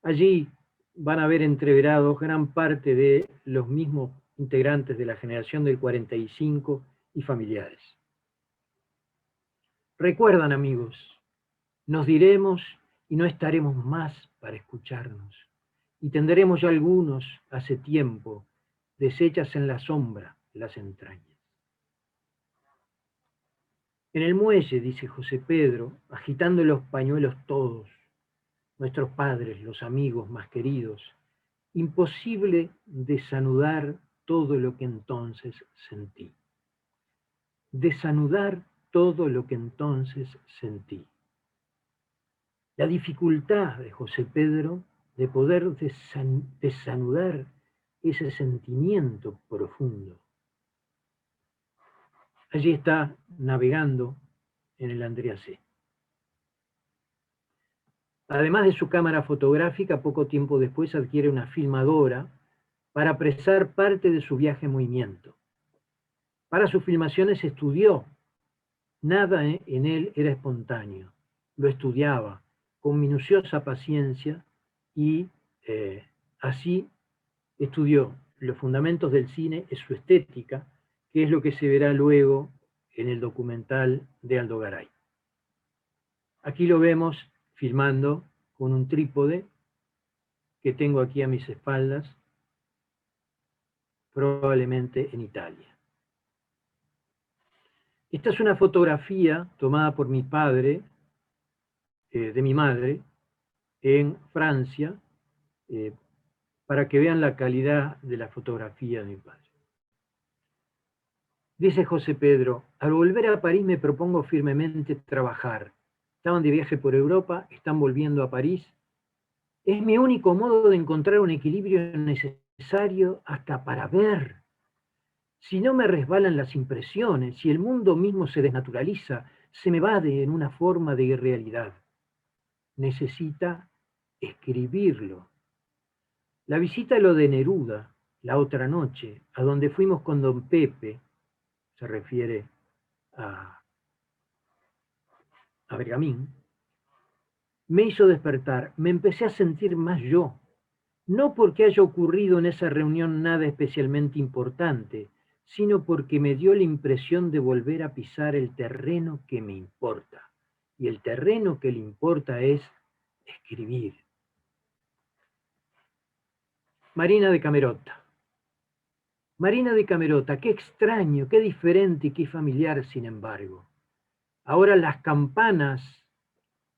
Allí van a ver entreverados gran parte de los mismos integrantes de la generación del 45 y familiares. Recuerdan, amigos, nos diremos y no estaremos más para escucharnos, y tendremos ya algunos hace tiempo deshechas en la sombra de las entrañas. En el muelle, dice José Pedro, agitando los pañuelos todos, nuestros padres, los amigos más queridos, imposible desanudar todo lo que entonces sentí. Desanudar todo lo que entonces sentí. La dificultad de José Pedro de poder desanudar ese sentimiento profundo. Allí está navegando en el Andrea C. Además de su cámara fotográfica, poco tiempo después adquiere una filmadora para apresar parte de su viaje en movimiento. Para sus filmaciones estudió. Nada en él era espontáneo. Lo estudiaba con minuciosa paciencia y así estudió los fundamentos del cine y su estética, que es lo que se verá luego en el documental de Aldo Garay. Aquí lo vemos filmando con un trípode que tengo aquí a mis espaldas, probablemente en Italia. Esta es una fotografía tomada por mi padre, de mi madre, en Francia, para que vean la calidad de la fotografía de mi padre. Dice José Pedro, al volver a París me propongo firmemente trabajar. Estaban de viaje por Europa, están volviendo a París. Es mi único modo de encontrar un equilibrio necesario hasta para ver. Si no me resbalan las impresiones, si el mundo mismo se desnaturaliza, se me evade en una forma de irrealidad. Necesita escribirlo. La visita a lo de Neruda, la otra noche, a donde fuimos con don Pepe, se refiere a Bergamín, me hizo despertar, me empecé a sentir más yo, no porque haya ocurrido en esa reunión nada especialmente importante, sino porque me dio la impresión de volver a pisar el terreno que me importa, y el terreno que le importa es escribir. Marina de Camerota. Marina de Camerota, qué extraño, qué diferente y qué familiar, sin embargo. Ahora las campanas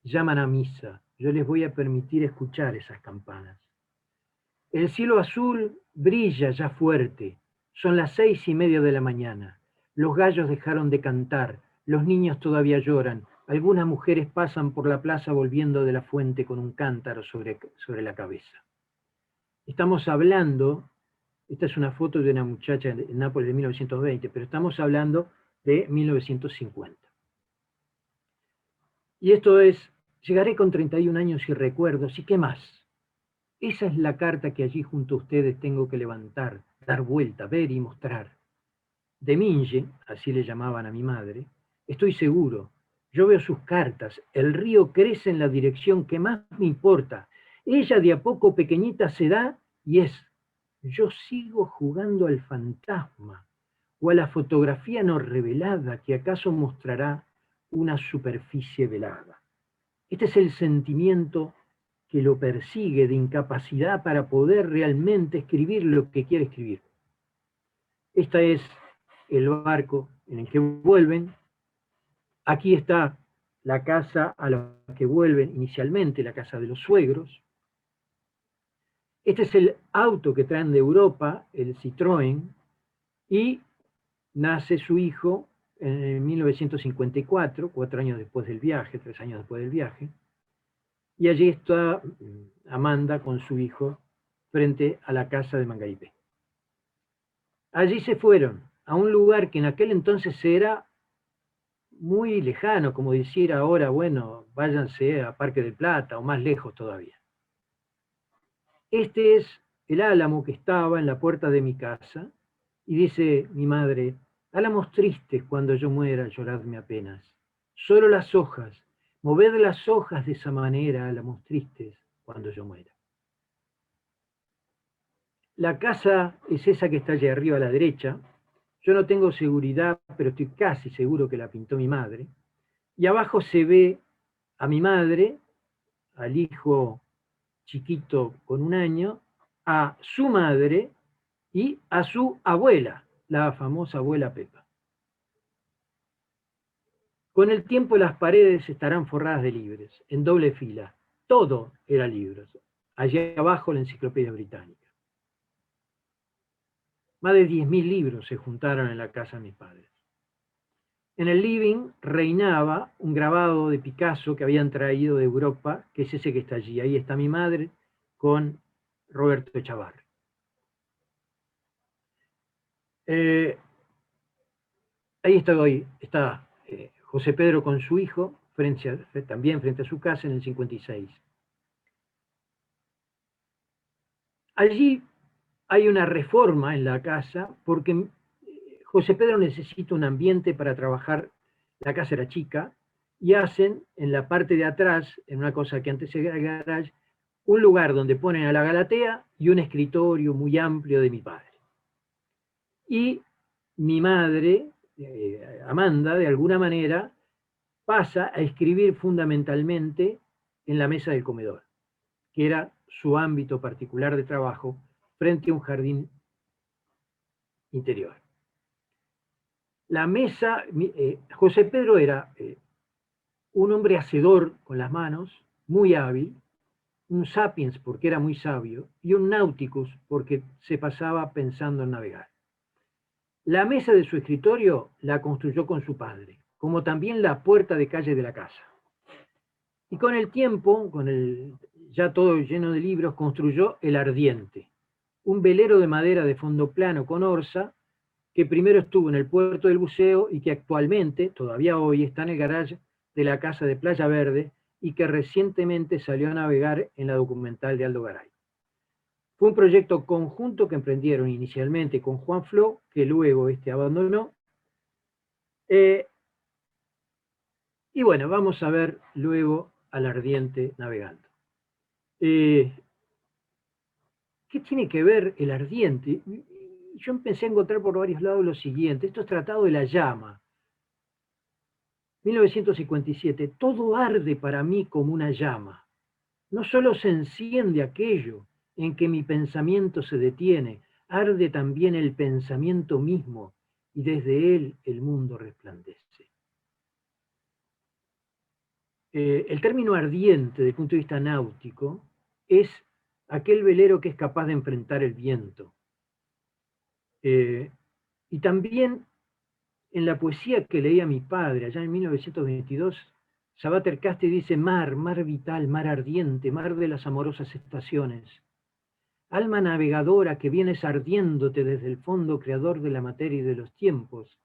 llaman a misa. Yo les voy a permitir escuchar esas campanas. El cielo azul brilla ya fuerte. Son las 6:30 de la mañana. Los gallos dejaron de cantar. Los niños todavía lloran. Algunas mujeres pasan por la plaza volviendo de la fuente con un cántaro sobre la cabeza. Estamos hablando, esta es una foto de una muchacha en Nápoles de 1920, pero estamos hablando de 1950. Y esto es, llegaré con 31 años y recuerdos, ¿y qué más? Esa es la carta que allí junto a ustedes tengo que levantar, dar vuelta, ver y mostrar. De Minge, así le llamaban a mi madre, estoy seguro, yo veo sus cartas, el río crece en la dirección que más me importa, ella de a poco pequeñita se da y es, yo sigo jugando al fantasma o a la fotografía no revelada que acaso mostrará una superficie velada. Este es el sentimiento que lo persigue de incapacidad para poder realmente escribir lo que quiere escribir. Este es el barco en el que vuelven. Aquí está la casa a la que vuelven inicialmente, la casa de los suegros. Este es el auto que traen de Europa, el Citroën, y nace su hijo en 1954, 4 años después del viaje, 3 años después del viaje, y allí está Amanda con su hijo frente a la casa de Mangaripé. Allí se fueron a un lugar que en aquel entonces era muy lejano, como decir ahora, bueno, váyanse a Parque del Plata o más lejos todavía. Este es el álamo que estaba en la puerta de mi casa, y dice mi madre, álamos tristes cuando yo muera, lloradme apenas. Solo las hojas, moved las hojas de esa manera, álamos tristes, cuando yo muera. La casa es esa que está allá arriba a la derecha. Yo no tengo seguridad, pero estoy casi seguro que la pintó mi madre. Y abajo se ve a mi madre, al hijo chiquito con 1 año, a su madre y a su abuela, la famosa abuela Pepa. Con el tiempo las paredes estarán forradas de libros, en doble fila. Todo era libros. Allá abajo la Enciclopedia Británica. Más de 10.000 libros se juntaron en la casa de mis padres. En el living reinaba un grabado de Picasso que habían traído de Europa, que es ese que está allí. Ahí está mi madre con Roberto Echavarri. Ahí está José Pedro con su hijo, también frente a su casa en el 56. Allí hay una reforma en la casa porque José Pedro necesita un ambiente para trabajar. La casa era chica y hacen en la parte de atrás, en una cosa que antes era garage, un lugar donde ponen a la Galatea y un escritorio muy amplio de mi padre. Y mi madre, Amanda, de alguna manera, pasa a escribir fundamentalmente en la mesa del comedor, que era su ámbito particular de trabajo, frente a un jardín interior. La mesa, José Pedro era un hombre hacedor con las manos, muy hábil, un sapiens porque era muy sabio, y un nauticus porque se pasaba pensando en navegar. La mesa de su escritorio la construyó con su padre, como también la puerta de calle de la casa. Y con el tiempo, ya todo lleno de libros, construyó el Ardiente, un velero de madera de fondo plano con orza, que primero estuvo en el puerto del buceo y que actualmente, todavía hoy, está en el garage de la casa de Playa Verde y que recientemente salió a navegar en la documental de Aldo Garay. Fue un proyecto conjunto que emprendieron inicialmente con Juan Flo, que luego abandonó. Y bueno, vamos a ver luego al Ardiente navegando. ¿Qué tiene que ver el Ardiente? Yo empecé a encontrar por varios lados lo siguiente. Esto es Tratado de la Llama. 1957. Todo arde para mí como una llama. No solo se enciende aquello en que mi pensamiento se detiene, arde también el pensamiento mismo, y desde él el mundo resplandece. El término ardiente, desde el punto de vista náutico, es aquel velero que es capaz de enfrentar el viento. Y también en la poesía que leía mi padre, allá en 1922, Savater Casti dice: mar, mar vital, mar ardiente, mar de las amorosas estaciones. Alma navegadora que vienes ardiéndote desde el fondo creador de la materia y de los tiempos.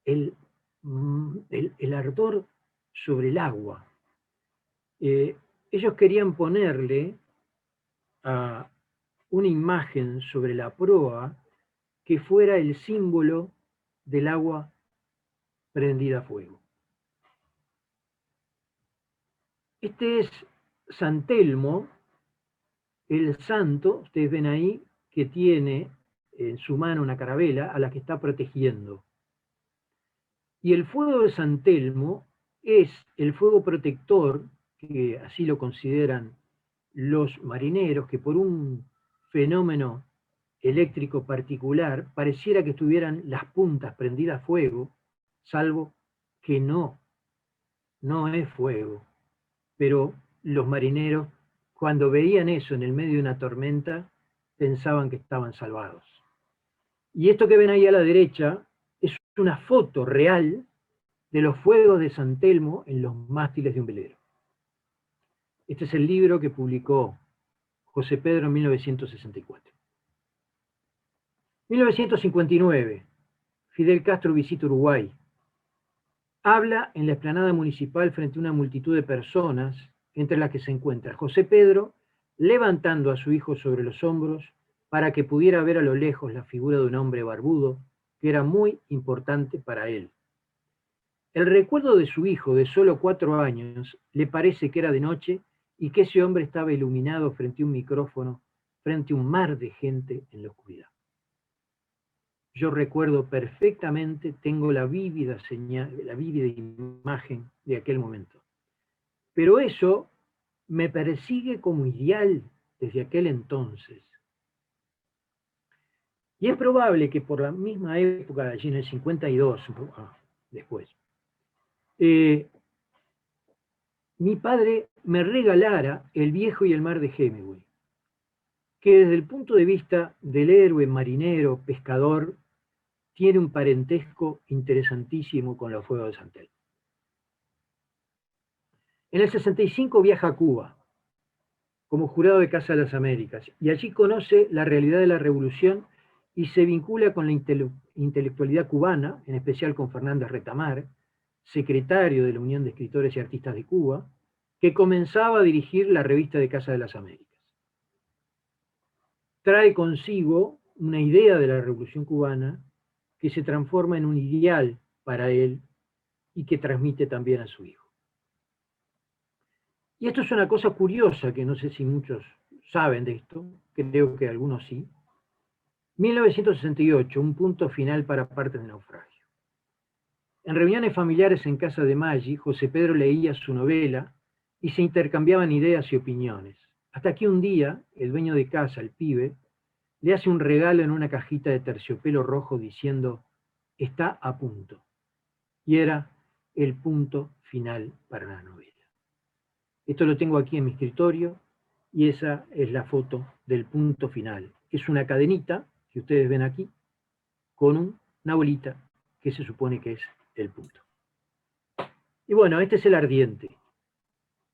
El ardor sobre el agua. Ellos querían ponerle a una imagen sobre la proa que fuera el símbolo del agua prendida a fuego. Este es San Telmo, el santo, ustedes ven ahí, que tiene en su mano una carabela a la que está protegiendo. Y el fuego de San Telmo es el fuego protector, que así lo consideran los marineros, que por un fenómeno eléctrico particular pareciera que estuvieran las puntas prendidas a fuego, salvo que no es fuego. Pero los marineros, cuando veían eso en el medio de una tormenta, pensaban que estaban salvados. Y esto que ven ahí a la derecha es una foto real de los fuegos de San Telmo en los mástiles de un velero. Este es el libro que publicó José Pedro en 1964. 1959, Fidel Castro visita Uruguay. Habla en la explanada municipal frente a una multitud de personas, entre las que se encuentra José Pedro levantando a su hijo sobre los hombros para que pudiera ver a lo lejos la figura de un hombre barbudo que era muy importante para él. El recuerdo de su hijo de solo 4 años le parece que era de noche y que ese hombre estaba iluminado frente a un micrófono, frente a un mar de gente en la oscuridad. Yo recuerdo perfectamente, tengo la vívida imagen de aquel momento. Pero eso me persigue como ideal desde aquel entonces. Y es probable que por la misma época, allí en el 52, después, mi padre me regalara El viejo y el mar de Hemingway, que desde el punto de vista del héroe marinero, pescador, tiene un parentesco interesantísimo con los fuegos de San Telmo. En el 65 viaja a Cuba como jurado de Casa de las Américas y allí conoce la realidad de la revolución y se vincula con la intelectualidad cubana, en especial con Fernández Retamar, secretario de la Unión de Escritores y Artistas de Cuba, que comenzaba a dirigir la revista de Casa de las Américas. Trae consigo una idea de la revolución cubana que se transforma en un ideal para él y que transmite también a su hijo. Y esto es una cosa curiosa, que no sé si muchos saben de esto, creo que algunos sí. 1968, un punto final para Partes de naufragio. En reuniones familiares en casa de Maggi, José Pedro leía su novela y se intercambiaban ideas y opiniones. Hasta que un día, el dueño de casa, el pibe, le hace un regalo en una cajita de terciopelo rojo diciendo, está a punto. Y era el punto final para la novela. Esto lo tengo aquí en mi escritorio y esa es la foto del punto final. Es una cadenita, que ustedes ven aquí, con una bolita que se supone que es el punto. Y bueno, este es el Ardiente.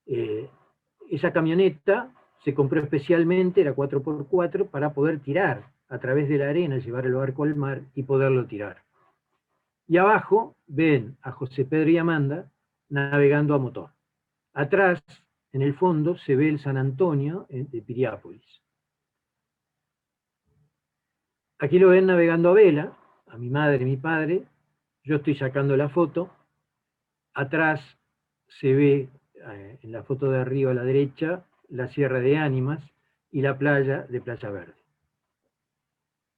Esa camioneta se compró especialmente, era 4x4, para poder tirar a través de la arena, llevar el barco al mar y poderlo tirar. Y abajo ven a José Pedro y Amanda navegando a motor. Atrás, en el fondo, se ve el San Antonio de Piriápolis. Aquí lo ven navegando a vela, a mi madre y mi padre. Yo estoy sacando la foto. Atrás se ve, en la foto de arriba a la derecha, la Sierra de Ánimas y la playa de Playa Verde.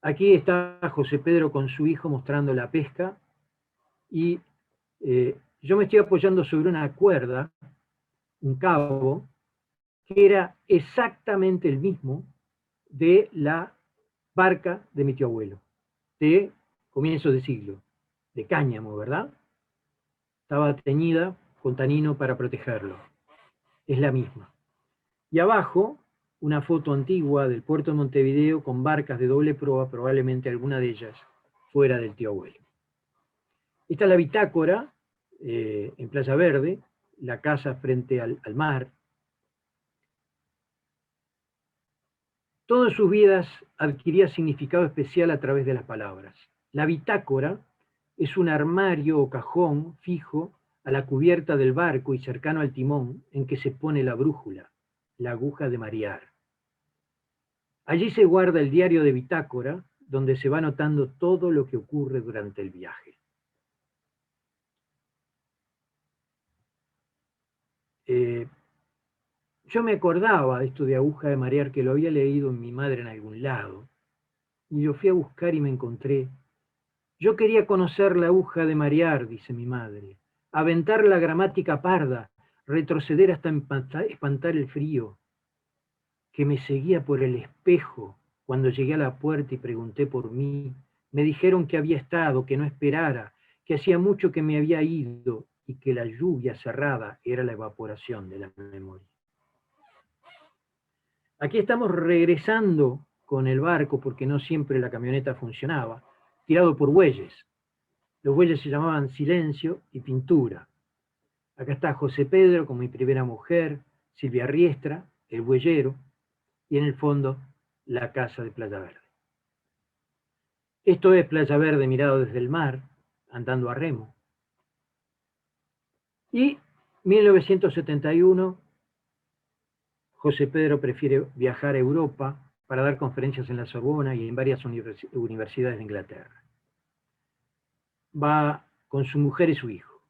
Aquí está José Pedro con su hijo mostrando la pesca y yo me estoy apoyando sobre una cuerda, un cabo, que era exactamente el mismo de la barca de mi tío abuelo, de comienzos de siglo, de cáñamo, ¿verdad? Estaba teñida con tanino para protegerlo. Es la misma. Y abajo, una foto antigua del puerto de Montevideo con barcas de doble proa, probablemente alguna de ellas fuera del tío abuelo. Esta es la bitácora en Playa Verde, la casa frente al mar. Todas sus vidas adquiría significado especial a través de las palabras. La bitácora es un armario o cajón fijo a la cubierta del barco y cercano al timón en que se pone la brújula, la aguja de marear. Allí se guarda el diario de bitácora, donde se va anotando todo lo que ocurre durante el viaje. Yo me acordaba de esto de aguja de marear, que lo había leído en mi madre en algún lado, y lo fui a buscar y me encontré. Yo quería conocer la aguja de marear, dice mi madre, aventar la gramática parda, retroceder hasta espantar el frío, que me seguía por el espejo. Cuando llegué a la puerta y pregunté por mí, me dijeron que había estado, que no esperara, que hacía mucho que me había ido y que la lluvia cerrada era la evaporación de la memoria. Aquí estamos regresando con el barco porque no siempre la camioneta funcionaba, tirado por bueyes. Los bueyes se llamaban Silencio y Pintura. Acá está José Pedro con mi primera mujer, Silvia Riestra, el bueyero, y en el fondo la casa de Playa Verde. Esto es Playa Verde mirado desde el mar, andando a remo. Y 1971, José Pedro prefiere viajar a Europa para dar conferencias en la Sorbona y en varias universidades de Inglaterra. Va con su mujer y su hijo.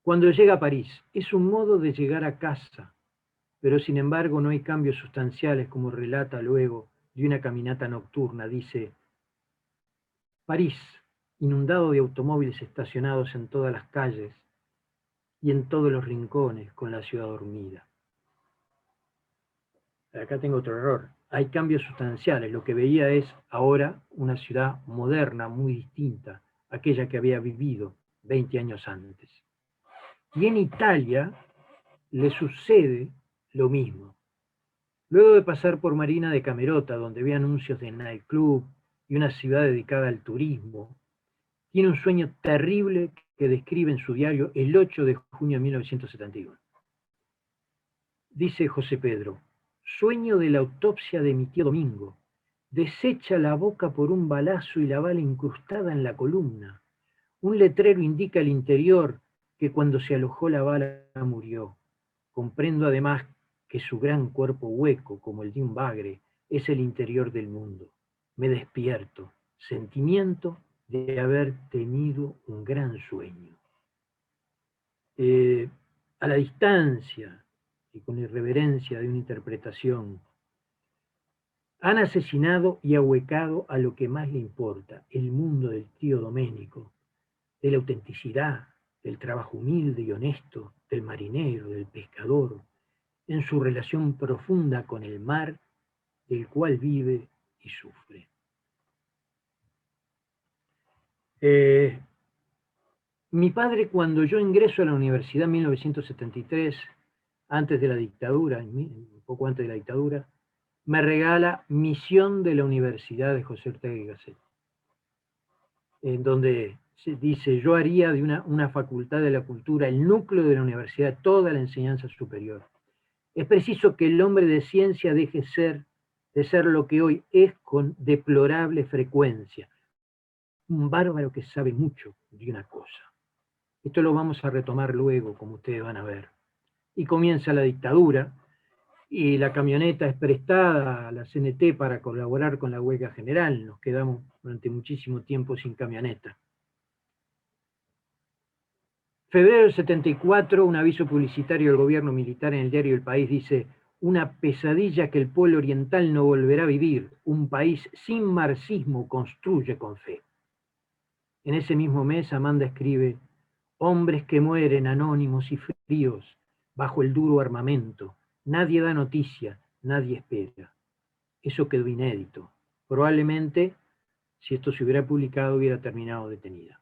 Cuando llega a París, es un modo de llegar a casa, pero sin embargo no hay cambios sustanciales, como relata luego de una caminata nocturna. Dice: París, inundado de automóviles estacionados en todas las calles y en todos los rincones, con la ciudad dormida. Acá tengo otro error. Hay cambios sustanciales. Lo que veía es ahora una ciudad moderna, muy distinta a aquella que había vivido 20 años antes. Y en Italia le sucede lo mismo. Luego de pasar por Marina de Camerota, donde ve anuncios de nightclub y una ciudad dedicada al turismo, tiene un sueño terrible que describe en su diario el 8 de junio de 1971. Dice José Pedro: sueño de la autopsia de mi tío Domingo. Desecha la boca por un balazo y la bala incrustada en la columna. Un letrero indica el interior, que cuando se alojó la bala murió. Comprendo además que su gran cuerpo hueco, como el de un bagre, es el interior del mundo. Me despierto, sentimiento de haber tenido un gran sueño. A la distancia y con irreverencia de una interpretación, han asesinado y ahuecado a lo que más le importa, el mundo del tío Doménico, de la autenticidad, del trabajo humilde y honesto, del marinero, del pescador, en su relación profunda con el mar, del cual vive y sufre. Mi padre, cuando yo ingreso a la universidad en 1973, antes de la dictadura, un poco antes de la dictadura, me regala Misión de la Universidad de José Ortega y Gasset, en donde se dice: yo haría de una facultad de la cultura el núcleo de la universidad, toda la enseñanza superior. Es preciso que el hombre de ciencia deje de ser lo que hoy es con deplorable frecuencia, un bárbaro que sabe mucho de una cosa. Esto lo vamos a retomar luego, como ustedes van a ver. Y comienza la dictadura, y la camioneta es prestada a la CNT para colaborar con la huelga general. Nos quedamos durante muchísimo tiempo sin camioneta. Febrero del 74, un aviso publicitario del gobierno militar en el diario El País dice: una pesadilla que el pueblo oriental no volverá a vivir, un país sin marxismo construye con fe. En ese mismo mes Amanda escribe: hombres que mueren anónimos y fríos bajo el duro armamento, nadie da noticia, nadie espera. Eso quedó inédito. Probablemente, si esto se hubiera publicado, hubiera terminado detenida.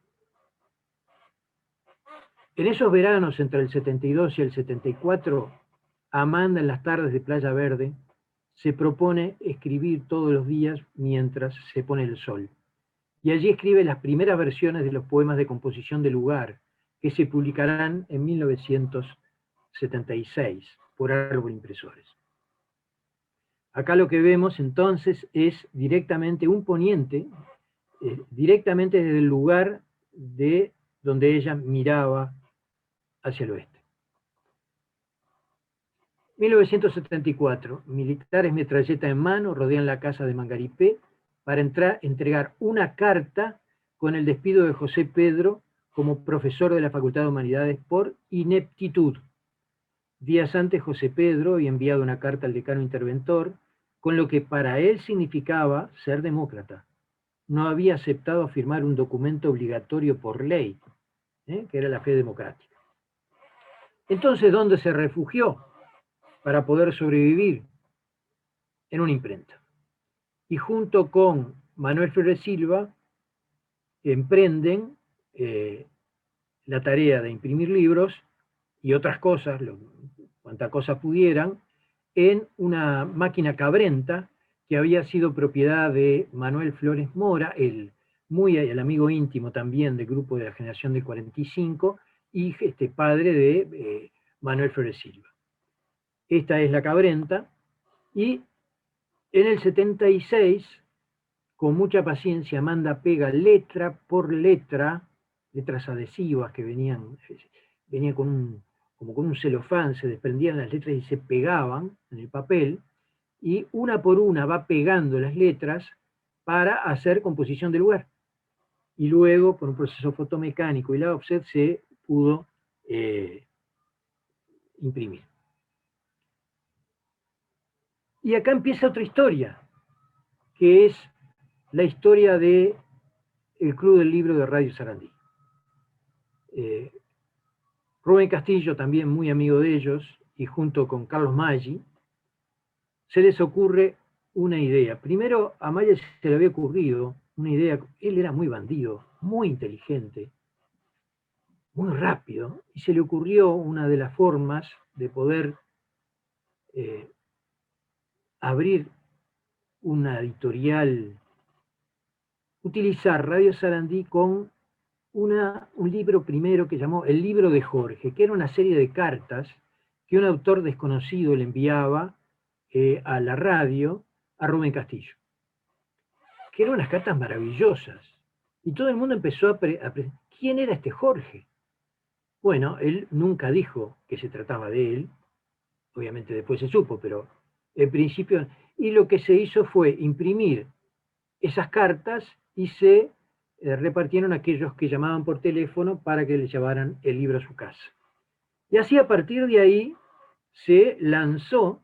En esos veranos, entre el 72 y el 74, Amanda, en las tardes de Playa Verde, se propone escribir todos los días mientras se pone el sol. Y allí escribe las primeras versiones de los poemas de composición de lugar, que se publicarán en 1976 por Árbol Impresores. Acá lo que vemos entonces es directamente un poniente, directamente desde el lugar de donde ella miraba hacia el oeste. 1974, militares metralleta en mano rodean la casa de Mangaripé para entregar una carta con el despido de José Pedro como profesor de la Facultad de Humanidades por ineptitud. Días antes, José Pedro había enviado una carta al decano interventor con lo que para él significaba ser demócrata. No había aceptado firmar un documento obligatorio por ley, que era la fe democrática. Entonces, ¿dónde se refugió para poder sobrevivir? En una imprenta. Y junto con Manuel Flores Silva emprenden la tarea de imprimir libros y otras cosas, cuantas cosas pudieran, en una máquina cabrenta que había sido propiedad de Manuel Flores Mora, el amigo íntimo también del grupo de la generación del 45, y padre de Manuel Flores Silva. Esta es la cabrenta, y en el 76, con mucha paciencia, Amanda pega letra por letra, letras adhesivas que venían como con un celofán, se desprendían las letras y se pegaban en el papel, y una por una va pegando las letras para hacer composición de lugar. Y luego, por un proceso fotomecánico y la offset, se pudo imprimir. Y acá empieza otra historia, que es la historia del Club del Libro de Radio Sarandí. Rubén Castillo, también muy amigo de ellos, y junto con Carlos Maggi, se les ocurre una idea. Primero a Maggi se le había ocurrido una idea, él era muy bandido, muy inteligente, muy rápido, y se le ocurrió una de las formas de poder abrir una editorial, utilizar Radio Sarandí con un libro primero que llamó El Libro de Jorge, que era una serie de cartas que un autor desconocido le enviaba a la radio a Rubén Castillo, que eran unas cartas maravillosas, y todo el mundo empezó a ¿quién era este Jorge? Bueno, él nunca dijo que se trataba de él, obviamente después se supo, pero en principio, y lo que se hizo fue imprimir esas cartas y se repartieron a aquellos que llamaban por teléfono para que les llevaran el libro a su casa. Y así a partir de ahí se lanzó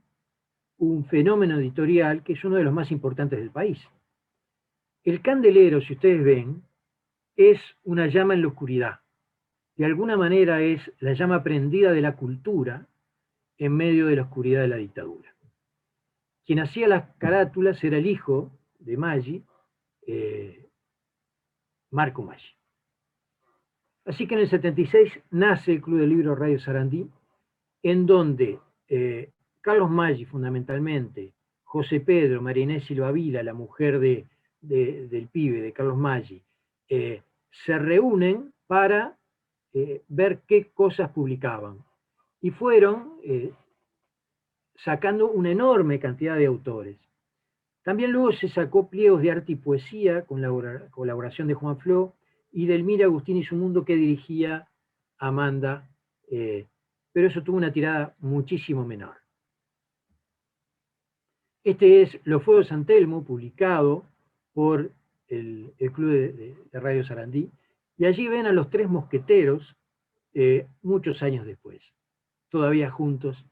un fenómeno editorial que es uno de los más importantes del país. El Candelero, si ustedes ven, es una llama en la oscuridad. De alguna manera es la llama prendida de la cultura en medio de la oscuridad de la dictadura. Quien hacía las carátulas era el hijo de Maggi, Marco Maggi. Así que en el 76 nace el Club del Libro Radio Sarandí, en donde Carlos Maggi, fundamentalmente, José Pedro, María Inés Silva Vila, la mujer del pibe, de Carlos Maggi, se reúnen para ver qué cosas publicaban. Y fueron sacando una enorme cantidad de autores. También luego se sacó pliegos de arte y poesía con la colaboración de Juan Flo y de Elmira Agustín y su mundo, que dirigía Amanda, pero eso tuvo una tirada muchísimo menor. Este es Los Fuegos de San Telmo, publicado por el Club de Radio Sarandí, y allí ven a los tres mosqueteros muchos años después, todavía juntos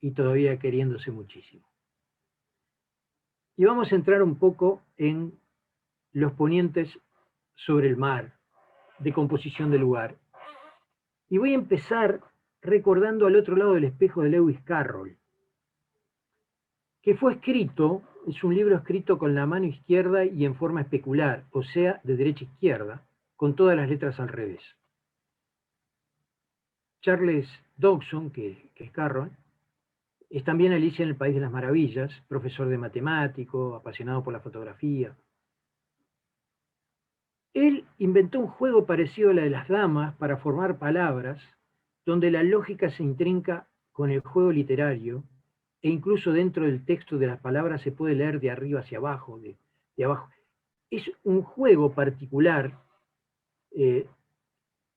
y todavía queriéndose muchísimo. Y vamos a entrar un poco en los ponientes sobre el mar, de composición del lugar. Y voy a empezar recordando Al otro lado del espejo de Lewis Carroll, que fue escrito, es un libro escrito con la mano izquierda y en forma especular, o sea, de derecha a izquierda, con todas las letras al revés. Charles Dodgson, que es Carroll, es también Alicia en el País de las Maravillas, profesor de matemático, apasionado por la fotografía. Él inventó un juego parecido a la de las damas para formar palabras, donde la lógica se intrinca con el juego literario, e incluso dentro del texto de las palabras se puede leer de arriba hacia abajo, de abajo. Es un juego particular,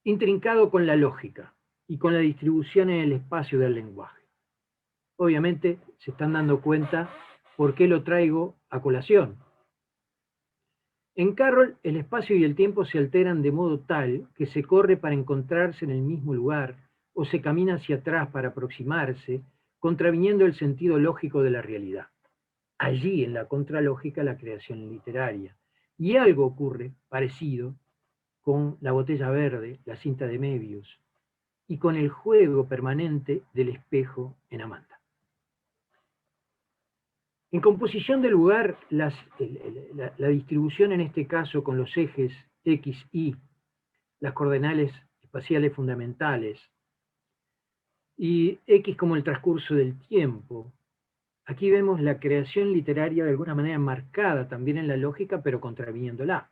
intrincado con la lógica y con la distribución en el espacio del lenguaje. Obviamente se están dando cuenta por qué lo traigo a colación. En Carroll, el espacio y el tiempo se alteran de modo tal que se corre para encontrarse en el mismo lugar o se camina hacia atrás para aproximarse, contraviniendo el sentido lógico de la realidad. Allí, en la contralógica, la creación literaria. Y algo ocurre parecido con La botella verde, La cinta de Mebius, y con el juego permanente del espejo en Amanda. En composición del lugar, la distribución en este caso con los ejes X, Y, las coordenadas espaciales fundamentales, y X como el transcurso del tiempo. Aquí vemos la creación literaria de alguna manera marcada también en la lógica, pero contraviniéndola.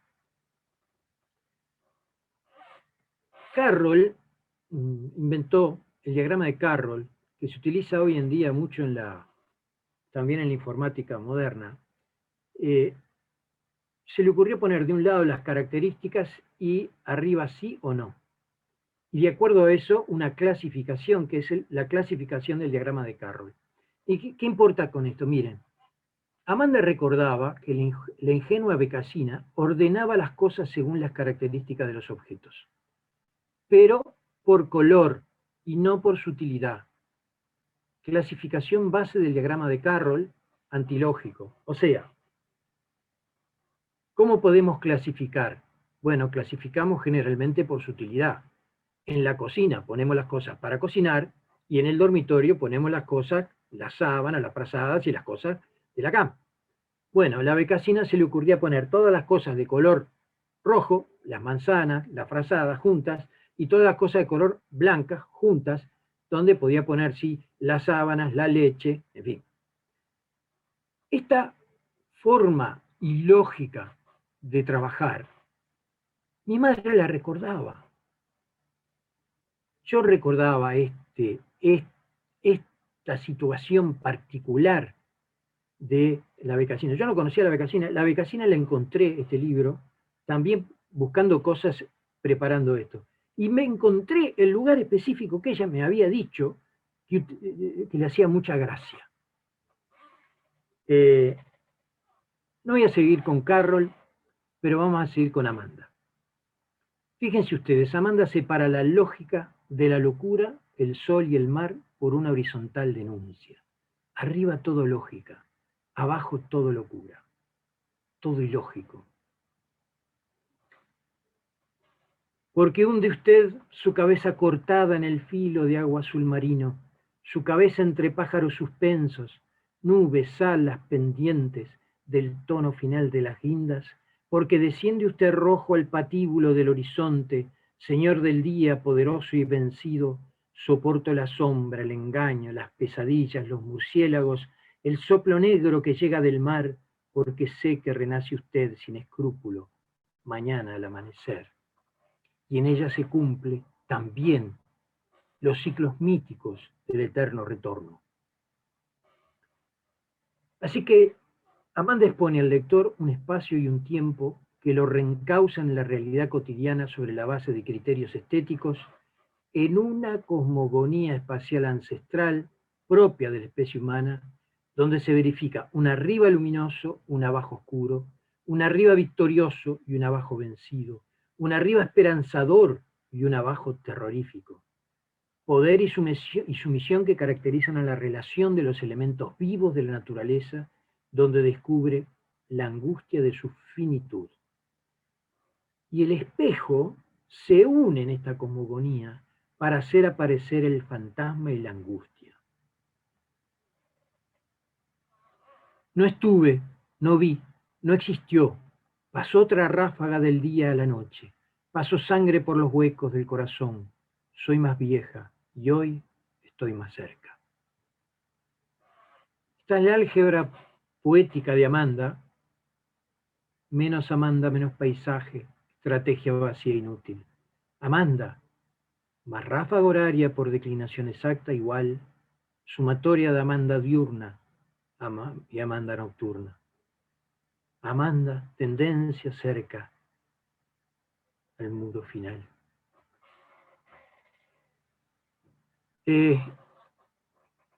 Carroll inventó el diagrama de Carroll, que se utiliza hoy en día mucho también en la informática moderna. Se le ocurrió poner de un lado las características y arriba sí o no. Y de acuerdo a eso, una clasificación, que es la clasificación del diagrama de Carroll. ¿Y qué importa con esto? Miren, Amanda recordaba que la ingenua Becasina ordenaba las cosas según las características de los objetos, pero por color, y no por sutilidad. Clasificación base del diagrama de Carroll, antilógico. O sea, ¿cómo podemos clasificar? Bueno, clasificamos generalmente por sutilidad. En la cocina ponemos las cosas para cocinar, y en el dormitorio ponemos las cosas, las sábanas, las frazadas y las cosas de la cama. Bueno, a la becasina se le ocurría poner todas las cosas de color rojo, las manzanas, las frazadas juntas, y todas las cosas de color blanca juntas, donde podía poner, sí, las sábanas, la leche, en fin. Esta forma ilógica de trabajar, mi madre la recordaba. Yo recordaba esta situación particular de la becasina. Yo no conocía a la becasina la encontré, este libro, también buscando cosas, preparando esto. Y me encontré el lugar específico que ella me había dicho que le hacía mucha gracia. No voy a seguir con Carroll, pero vamos a seguir con Amanda. Fíjense ustedes, Amanda separa la lógica de la locura, el sol y el mar por una horizontal denuncia. Arriba todo lógica, abajo todo locura, todo ilógico. Porque hunde usted su cabeza cortada en el filo de agua azul marino, su cabeza entre pájaros suspensos, nubes, alas pendientes del tono final de las guindas, porque desciende usted rojo al patíbulo del horizonte, señor del día poderoso y vencido, soporto la sombra, el engaño, las pesadillas, los murciélagos, el soplo negro que llega del mar, porque sé que renace usted sin escrúpulo, mañana al amanecer. Y en ella se cumple también los ciclos míticos del eterno retorno. Así que Amanda expone al lector un espacio y un tiempo que lo reencauzan en la realidad cotidiana sobre la base de criterios estéticos, en una cosmogonía espacial ancestral propia de la especie humana, donde se verifica un arriba luminoso, un abajo oscuro, un arriba victorioso y un abajo vencido, un arriba esperanzador y un abajo terrorífico. Poder y sumisión que caracterizan a la relación de los elementos vivos de la naturaleza, donde descubre la angustia de su finitud. Y el espejo se une en esta cosmogonía para hacer aparecer el fantasma y la angustia. No estuve, no vi, no existió. Pasó otra ráfaga del día a la noche. Pasó sangre por los huecos del corazón. Soy más vieja y hoy estoy más cerca. Esta es la álgebra poética de Amanda. Menos Amanda, menos paisaje, estrategia vacía e inútil. Amanda, más ráfaga horaria por declinación exacta igual, sumatoria de Amanda diurna y Amanda nocturna. Amanda, tendencia cerca al muro final.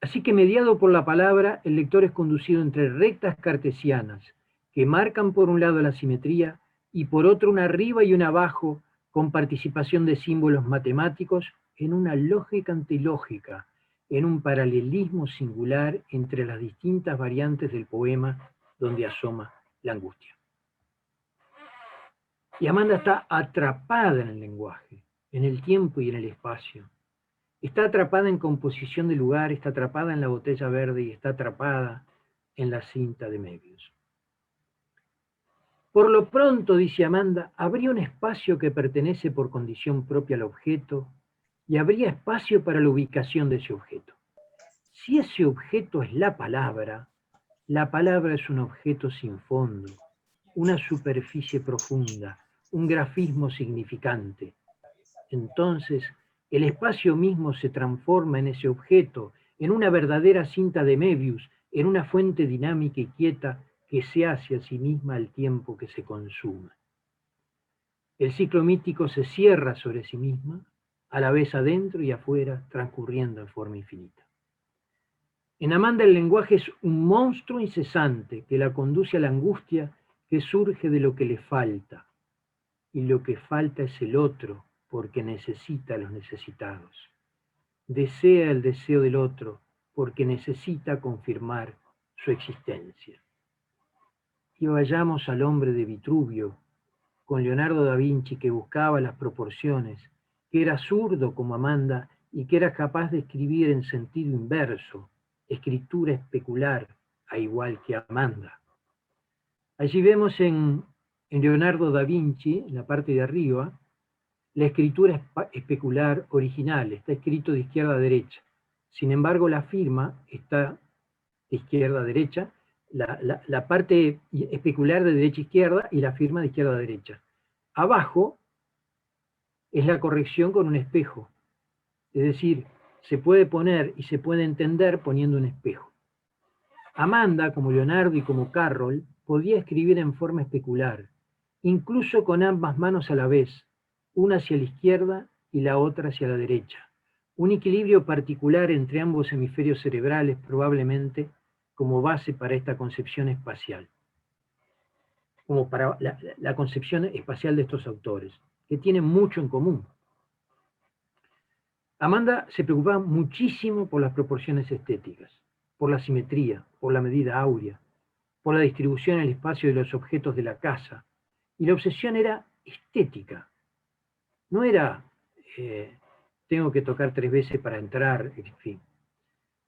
Así que mediado por la palabra, el lector es conducido entre rectas cartesianas, que marcan por un lado la simetría y por otro una arriba y una abajo, con participación de símbolos matemáticos, en una lógica antilógica, en un paralelismo singular entre las distintas variantes del poema donde asoma la angustia. Y Amanda está atrapada en el lenguaje, en el tiempo y en el espacio. Está atrapada en composición de lugar, está atrapada en la botella verde y está atrapada en la cinta de Möbius. Por lo pronto, dice Amanda, habría un espacio que pertenece por condición propia al objeto y habría espacio para la ubicación de ese objeto. Si ese objeto es la palabra es un objeto sin fondo, una superficie profunda, un grafismo significante. Entonces, el espacio mismo se transforma en ese objeto, en una verdadera cinta de Möbius, en una fuente dinámica y quieta que se hace a sí misma al tiempo que se consuma. El ciclo mítico se cierra sobre sí misma, a la vez adentro y afuera, transcurriendo en forma infinita. En Amanda el lenguaje es un monstruo incesante que la conduce a la angustia que surge de lo que le falta, y lo que falta es el otro, porque necesita a los necesitados. desea el deseo del otro porque necesita confirmar su existencia. Y vayamos al hombre de Vitruvio, con Leonardo da Vinci, que buscaba las proporciones, que era zurdo como Amanda y que era capaz de escribir en sentido inverso, escritura especular, a igual que Amanda. Allí vemos en Leonardo da Vinci, en la parte de arriba, la escritura especular original, está escrito de izquierda a derecha. Sin embargo, la firma está de izquierda a derecha, la parte especular de derecha a izquierda y la firma de izquierda a derecha. Abajo es la corrección con un espejo. Es decir, se puede poner y se puede entender poniendo un espejo. Amanda, como Leonardo y como Carroll, podía escribir en forma especular, incluso con ambas manos a la vez, una hacia la izquierda y la otra hacia la derecha. Un equilibrio particular entre ambos hemisferios cerebrales, probablemente como base para esta concepción espacial, como para la concepción espacial de estos autores, que tienen mucho en común. Amanda se preocupaba muchísimo por las proporciones estéticas, por la simetría, por la medida áurea, por la distribución en el espacio de los objetos de la casa, y la obsesión era estética. No era, tengo que tocar 3 veces para entrar, en fin.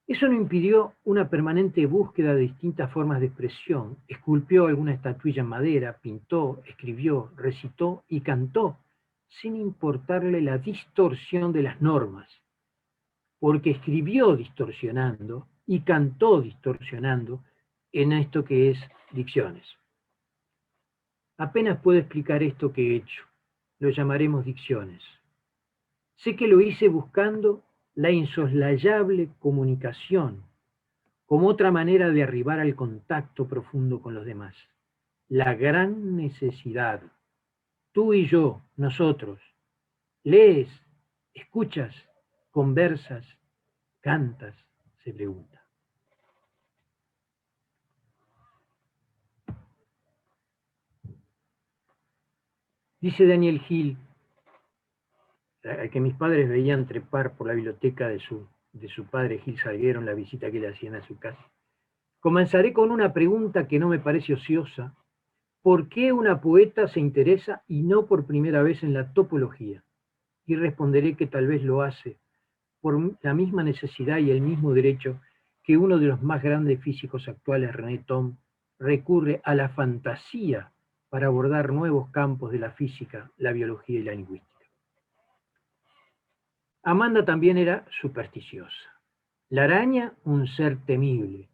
Eso no impidió una permanente búsqueda de distintas formas de expresión. Esculpió alguna estatuilla en madera, pintó, escribió, recitó y cantó, sin importarle la distorsión de las normas, porque escribió distorsionando y cantó distorsionando en esto que es dicciones. Apenas puedo explicar esto que he hecho. Lo llamaremos dicciones. Sé que lo hice buscando la insoslayable comunicación como otra manera de arribar al contacto profundo con los demás. La gran necesidad. Tú y yo, nosotros, lees, escuchas, conversas, cantas, se pregunta. Dice Daniel Hill, que mis padres veían trepar por la biblioteca de su padre Gil Salguero en la visita que le hacían a su casa. Comenzaré con una pregunta que no me parece ociosa. ¿Por qué una poeta se interesa y no por primera vez en la topología? Y responderé que tal vez lo hace por la misma necesidad y el mismo derecho que uno de los más grandes físicos actuales, René Thom, recurre a la fantasía para abordar nuevos campos de la física, la biología y la lingüística. Amanda también era supersticiosa. La araña, un ser temible.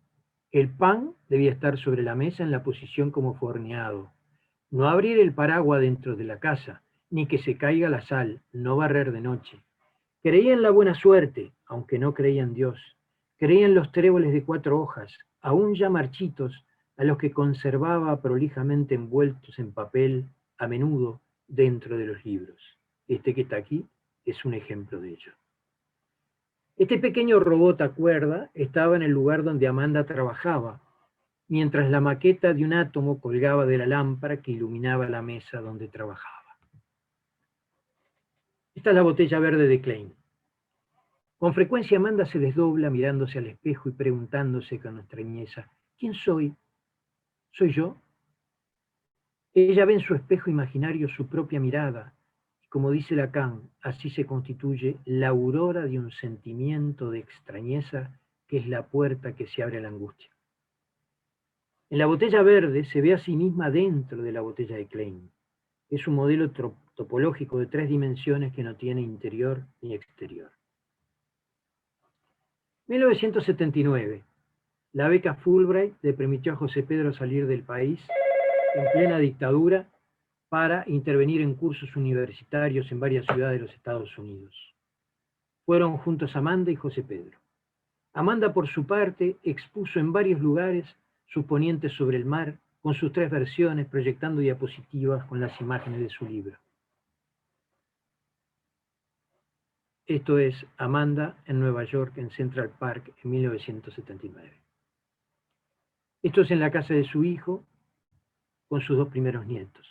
El pan debía estar sobre la mesa en la posición como fue horneado. No abrir el paraguas dentro de la casa, ni que se caiga la sal, no barrer de noche. Creía en la buena suerte, aunque no creía en Dios. Creía en los tréboles de 4 hojas, aún ya marchitos, a los que conservaba prolijamente envueltos en papel, a menudo dentro de los libros. Este que está aquí es un ejemplo de ello. Este pequeño robot a cuerda estaba en el lugar donde Amanda trabajaba, mientras la maqueta de un átomo colgaba de la lámpara que iluminaba la mesa donde trabajaba. Esta es la botella verde de Klein. Con frecuencia Amanda se desdobla mirándose al espejo y preguntándose con extrañeza, ¿quién soy? ¿Soy yo? Ella ve en su espejo imaginario su propia mirada, y como dice Lacan, así se constituye la aurora de un sentimiento de extrañeza que es la puerta que se abre a la angustia. En la botella verde se ve a sí misma dentro de la botella de Klein. Es un modelo topológico de 3 dimensiones que no tiene interior ni exterior. 1979. La beca Fulbright le permitió a José Pedro salir del país en plena dictadura para intervenir en cursos universitarios en varias ciudades de los Estados Unidos. Fueron juntos Amanda y José Pedro. Amanda, por su parte, expuso en varios lugares sus ponientes sobre el mar, con sus 3 versiones, proyectando diapositivas con las imágenes de su libro. Esto es Amanda en Nueva York, en Central Park, en 1979. Esto es en la casa de su hijo, con sus 2 primeros nietos.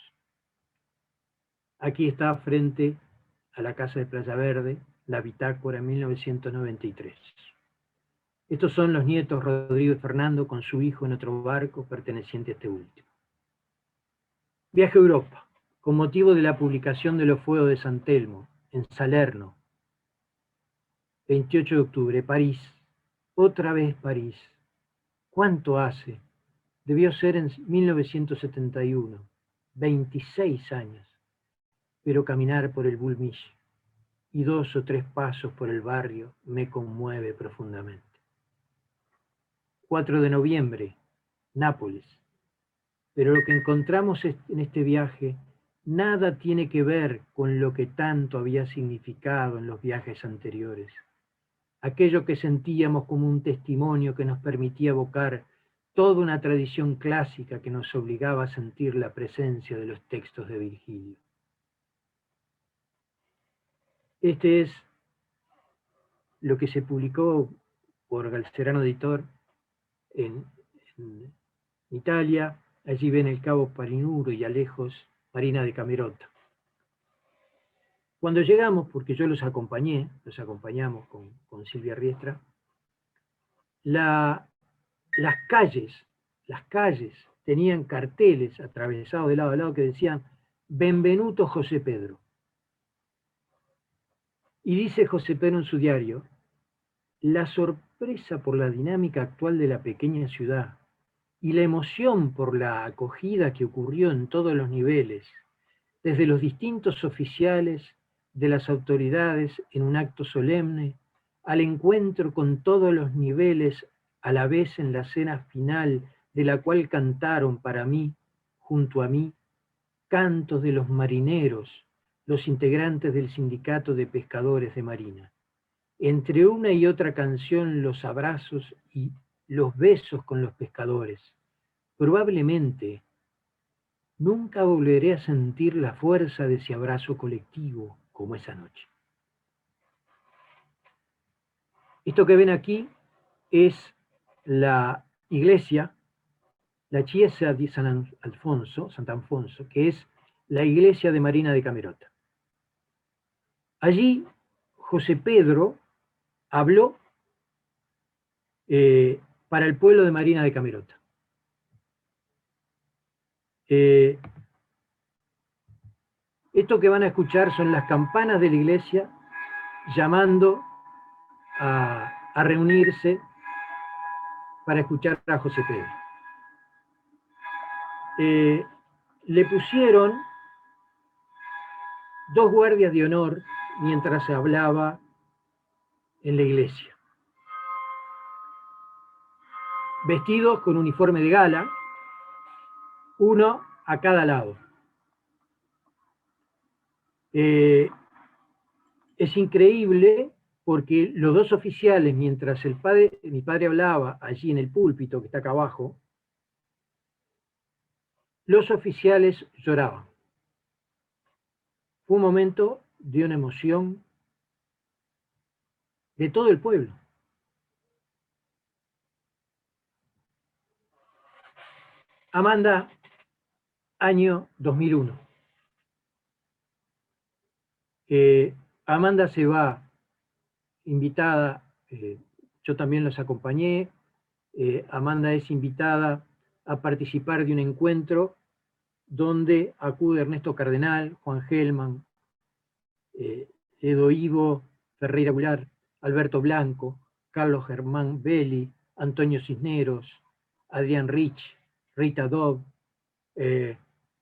Aquí está frente a la casa de Playa Verde, La Bitácora, 1993. Estos son los nietos Rodrigo y Fernando con su hijo en otro barco perteneciente a este último. Viaje a Europa, con motivo de la publicación de Los Fuegos de San Telmo, en Salerno, 28 de octubre, París. Otra vez París. ¿Cuánto hace? Debió ser en 1971, 26 años, pero caminar por el Boul'Mich y 2 o 3 pasos por el barrio me conmueve profundamente. 4 de noviembre, Nápoles. Pero lo que encontramos en este viaje nada tiene que ver con lo que tanto había significado en los viajes anteriores. Aquello que sentíamos como un testimonio que nos permitía evocar toda una tradición clásica que nos obligaba a sentir la presencia de los textos de Virgilio. Este es lo que se publicó por Galcerano Editor en Italia. Allí ven el cabo Palinuro y a lejos Marina de Camerota. Cuando llegamos, porque yo los acompañamos con Silvia Riestra, las calles tenían carteles atravesados de lado a lado que decían Benvenuto José Pedro. Y dice José Pedro en su diario, la sorpresa por la dinámica actual de la pequeña ciudad y la emoción por la acogida que ocurrió en todos los niveles, desde los distintos oficiales de las autoridades en un acto solemne, al encuentro con todos los niveles a la vez en la cena final de la cual cantaron para mí, junto a mí, cantos de los marineros, los integrantes del sindicato de pescadores de marina. Entre una y otra canción los abrazos y los besos con los pescadores. Probablemente nunca volveré a sentir la fuerza de ese abrazo colectivo como esa noche. Esto que ven aquí es la iglesia, la Chiesa di Sant'Alfonso, que es la iglesia de Marina de Camerota. Allí José Pedro habló para el pueblo de Marina de Camerota. Esto que van a escuchar son las campanas de la iglesia llamando a reunirse para escuchar a José Pedro. Le pusieron 2 guardias de honor mientras se hablaba en la iglesia, vestidos con uniforme de gala, uno a cada lado. Es increíble porque los 2 oficiales, mientras mi padre hablaba allí en el púlpito que está acá abajo, los oficiales lloraban. Fue un momento de una emoción de todo el pueblo. Amanda, año 2001. Amanda se va invitada, yo también los acompañé, Amanda es invitada a participar de un encuentro donde acude Ernesto Cardenal, Juan Gelman, Edo Ivo Ferreira Goulart, Alberto Blanco, Carlos Germán Belli, Antonio Cisneros, Adrián Rich, Rita Dobb,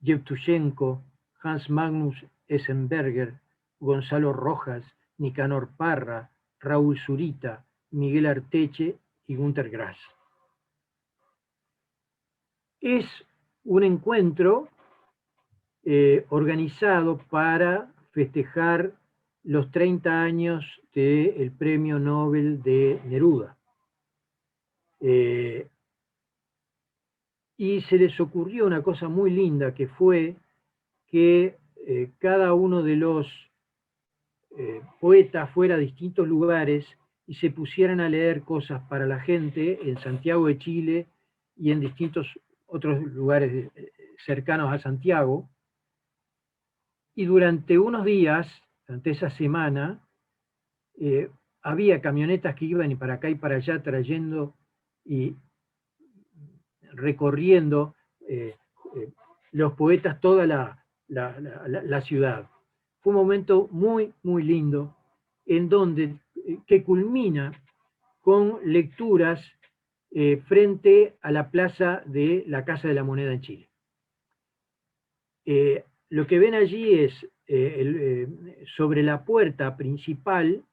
Yevtushenko, Hans Magnus Essenberger, Gonzalo Rojas, Nicanor Parra, Raúl Zurita, Miguel Arteche y Günter Grass. Es un encuentro organizado para festejar los 30 años del Premio Nobel de Neruda. Y se les ocurrió una cosa muy linda, que fue que cada uno de los poetas fuera a distintos lugares y se pusieran a leer cosas para la gente en Santiago de Chile y en distintos otros lugares cercanos a Santiago. Y durante unos días, durante esa semana, había camionetas que iban y para acá y para allá trayendo y recorriendo los poetas toda la ciudad. Fue un momento muy, muy lindo, en donde, que culmina con lecturas frente a la plaza de la Casa de la Moneda en Chile. Lo que ven allí es, sobre la puerta principal,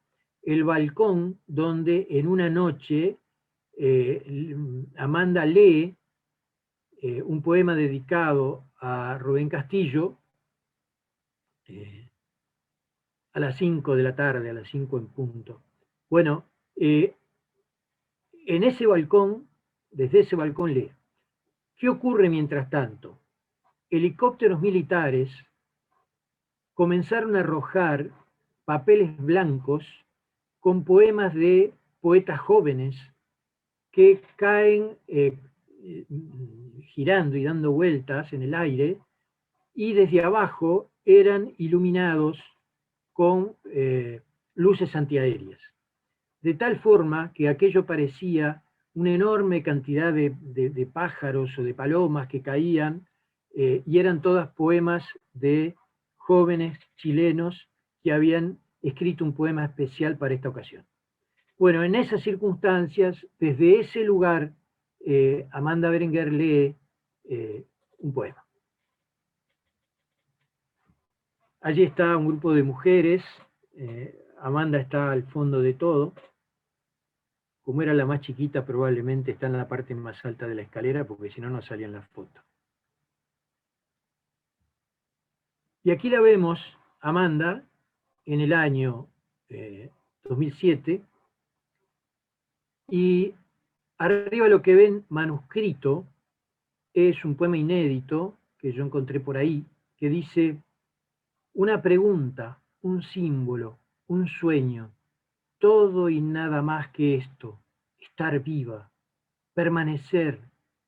el balcón donde en una noche Amanda lee un poema dedicado a Rubén Castillo, a las 5 de la tarde, a las 5 en punto. Bueno, en ese balcón, desde ese balcón lee. ¿Qué ocurre mientras tanto? Helicópteros militares comenzaron a arrojar papeles blancos con poemas de poetas jóvenes que caen girando y dando vueltas en el aire, y desde abajo eran iluminados con luces antiaéreas. De tal forma que aquello parecía una enorme cantidad de pájaros o de palomas que caían, y eran todas poemas de jóvenes chilenos que habían escrito un poema especial para esta ocasión. Bueno, en esas circunstancias, desde ese lugar, Amanda Berenguer lee un poema. Allí está un grupo de mujeres, Amanda está al fondo de todo. Como era la más chiquita, probablemente está en la parte más alta de la escalera, porque si no, no salían las fotos. Y aquí la vemos, Amanda, en el año 2007, y arriba lo que ven manuscrito es un poema inédito que yo encontré por ahí, que dice: una pregunta, un símbolo, un sueño, todo y nada más que esto, estar viva, permanecer,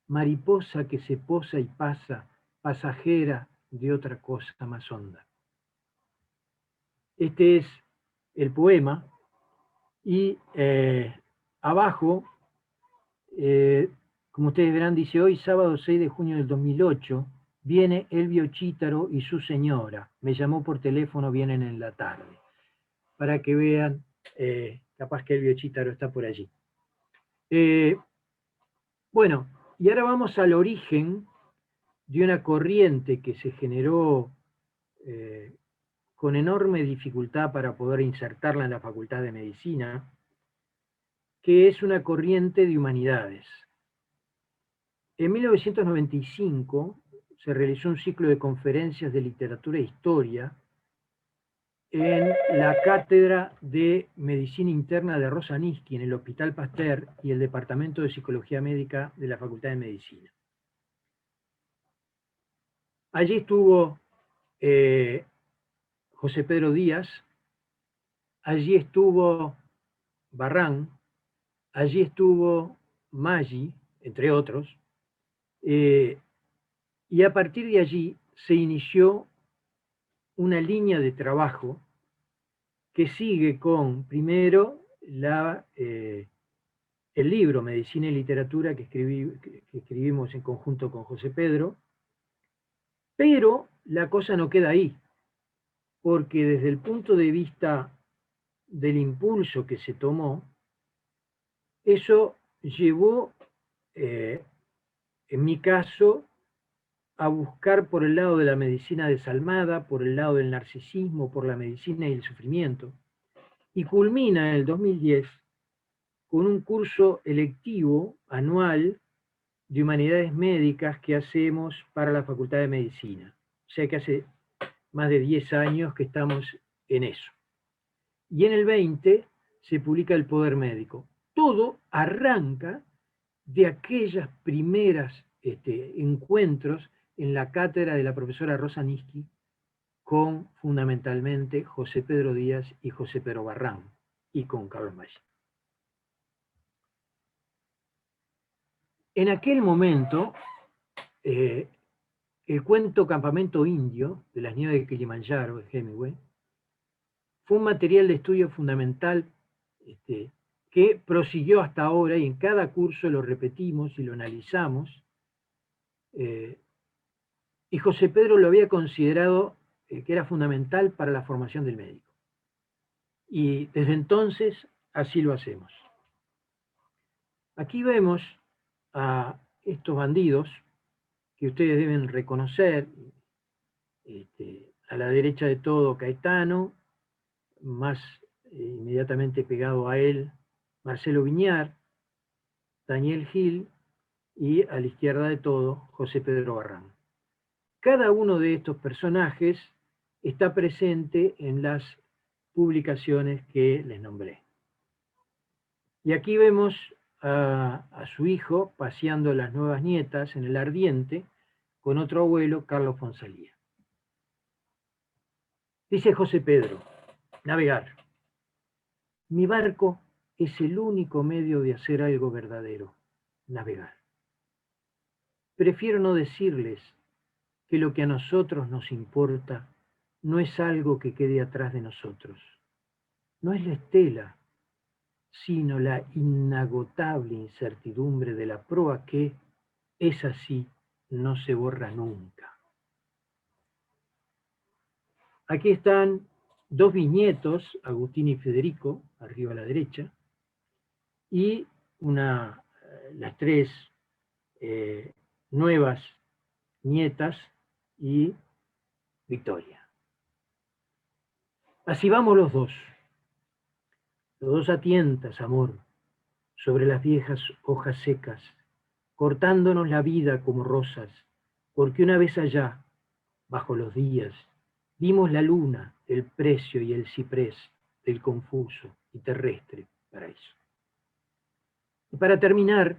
mariposa que se posa y pasa, pasajera de otra cosa más honda. Este es el poema, y abajo, como ustedes verán, dice: hoy sábado 6 de junio del 2008, viene Elvio Chítaro y su señora, me llamó por teléfono, vienen en la tarde. Para que vean, capaz que Elvio Chítaro está por allí. Bueno, y ahora vamos al origen de una corriente que se generó con enorme dificultad para poder insertarla en la Facultad de Medicina, que es una corriente de humanidades. En 1995 se realizó un ciclo de conferencias de literatura e historia en la Cátedra de Medicina Interna de Rosanisky, en el Hospital Pasteur, y el Departamento de Psicología Médica de la Facultad de Medicina. Allí estuvo José Pedro Díaz, allí estuvo Barrán, allí estuvo Maggi, entre otros, y a partir de allí se inició una línea de trabajo que sigue con, primero, el libro Medicina y Literatura que escribimos en conjunto con José Pedro, pero la cosa no queda ahí, porque desde el punto de vista del impulso que se tomó, eso llevó, en mi caso, a buscar por el lado de la medicina desalmada, por el lado del narcisismo, por la medicina y el sufrimiento, y culmina en el 2010 con un curso electivo anual de humanidades médicas que hacemos para la Facultad de Medicina. O sea que hace más de 10 años que estamos en eso. Y en el 20 se publica El Poder Médico. Todo arranca de aquellas primeras encuentros en la cátedra de la profesora Rosanisky con fundamentalmente José Pedro Díaz y José Pedro Barrán, y con Carlos Maggi. En aquel momento, el cuento Campamento Indio, de las nieves de Kilimanjaro, de Hemingway, fue un material de estudio fundamental que prosiguió hasta ahora, y en cada curso lo repetimos y lo analizamos, y José Pedro lo había considerado que era fundamental para la formación del médico. Y desde entonces así lo hacemos. Aquí vemos a estos bandidos que ustedes deben reconocer. A la derecha de todo, Caetano, más inmediatamente pegado a él, Marcelo Viñar, Daniel Gil, y a la izquierda de todo, José Pedro Barrán. Cada uno de estos personajes está presente en las publicaciones que les nombré. Y aquí vemos a su hijo paseando las nuevas nietas en el Ardiente con otro abuelo, Carlos Fonsalía. Dice José Pedro, navegar. Mi barco es el único medio de hacer algo verdadero, navegar. Prefiero no decirles que lo que a nosotros nos importa no es algo que quede atrás de nosotros. No es la estela, sino la inagotable incertidumbre de la proa que, es así, no se borra nunca. Aquí están dos bisnietos, Agustín y Federico, arriba a la derecha, y las tres nuevas nietas y Victoria. Así vamos los dos a tientas, amor, sobre las viejas hojas secas, cortándonos la vida como rosas, porque una vez allá, bajo los días, vimos la luna, el precio y el ciprés del confuso y terrestre paraíso. Y para terminar,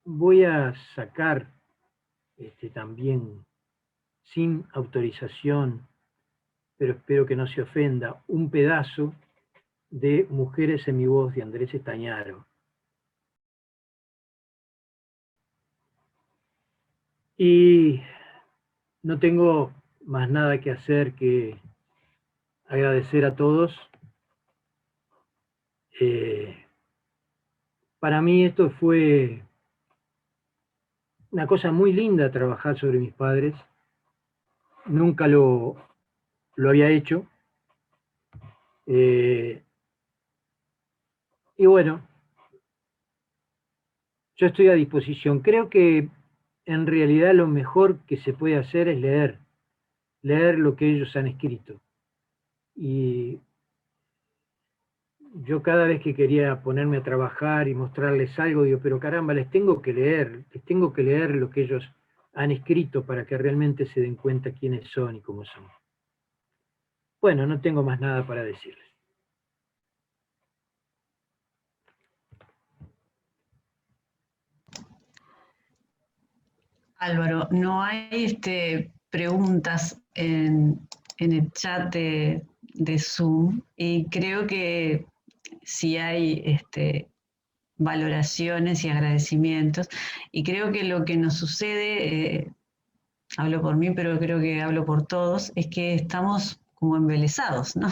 voy a sacar también, sin autorización, pero espero que no se ofenda, un pedazo de Mujeres en mi voz de Andrés Estañaro. Y no tengo más nada que hacer que agradecer a todos. Para mí esto fue una cosa muy linda, trabajar sobre mis padres. Nunca lo había hecho. Y bueno, yo estoy a disposición. Creo que en realidad lo mejor que se puede hacer es leer lo que ellos han escrito. Y yo cada vez que quería ponerme a trabajar y mostrarles algo, digo, pero caramba, les tengo que leer lo que ellos han escrito para que realmente se den cuenta quiénes son y cómo son. Bueno, no tengo más nada para decirles. Álvaro, no hay preguntas en el chat de Zoom, y creo que sí hay valoraciones y agradecimientos, y creo que lo que nos sucede, hablo por mí, pero creo que hablo por todos, es que estamos como embelesados, ¿no?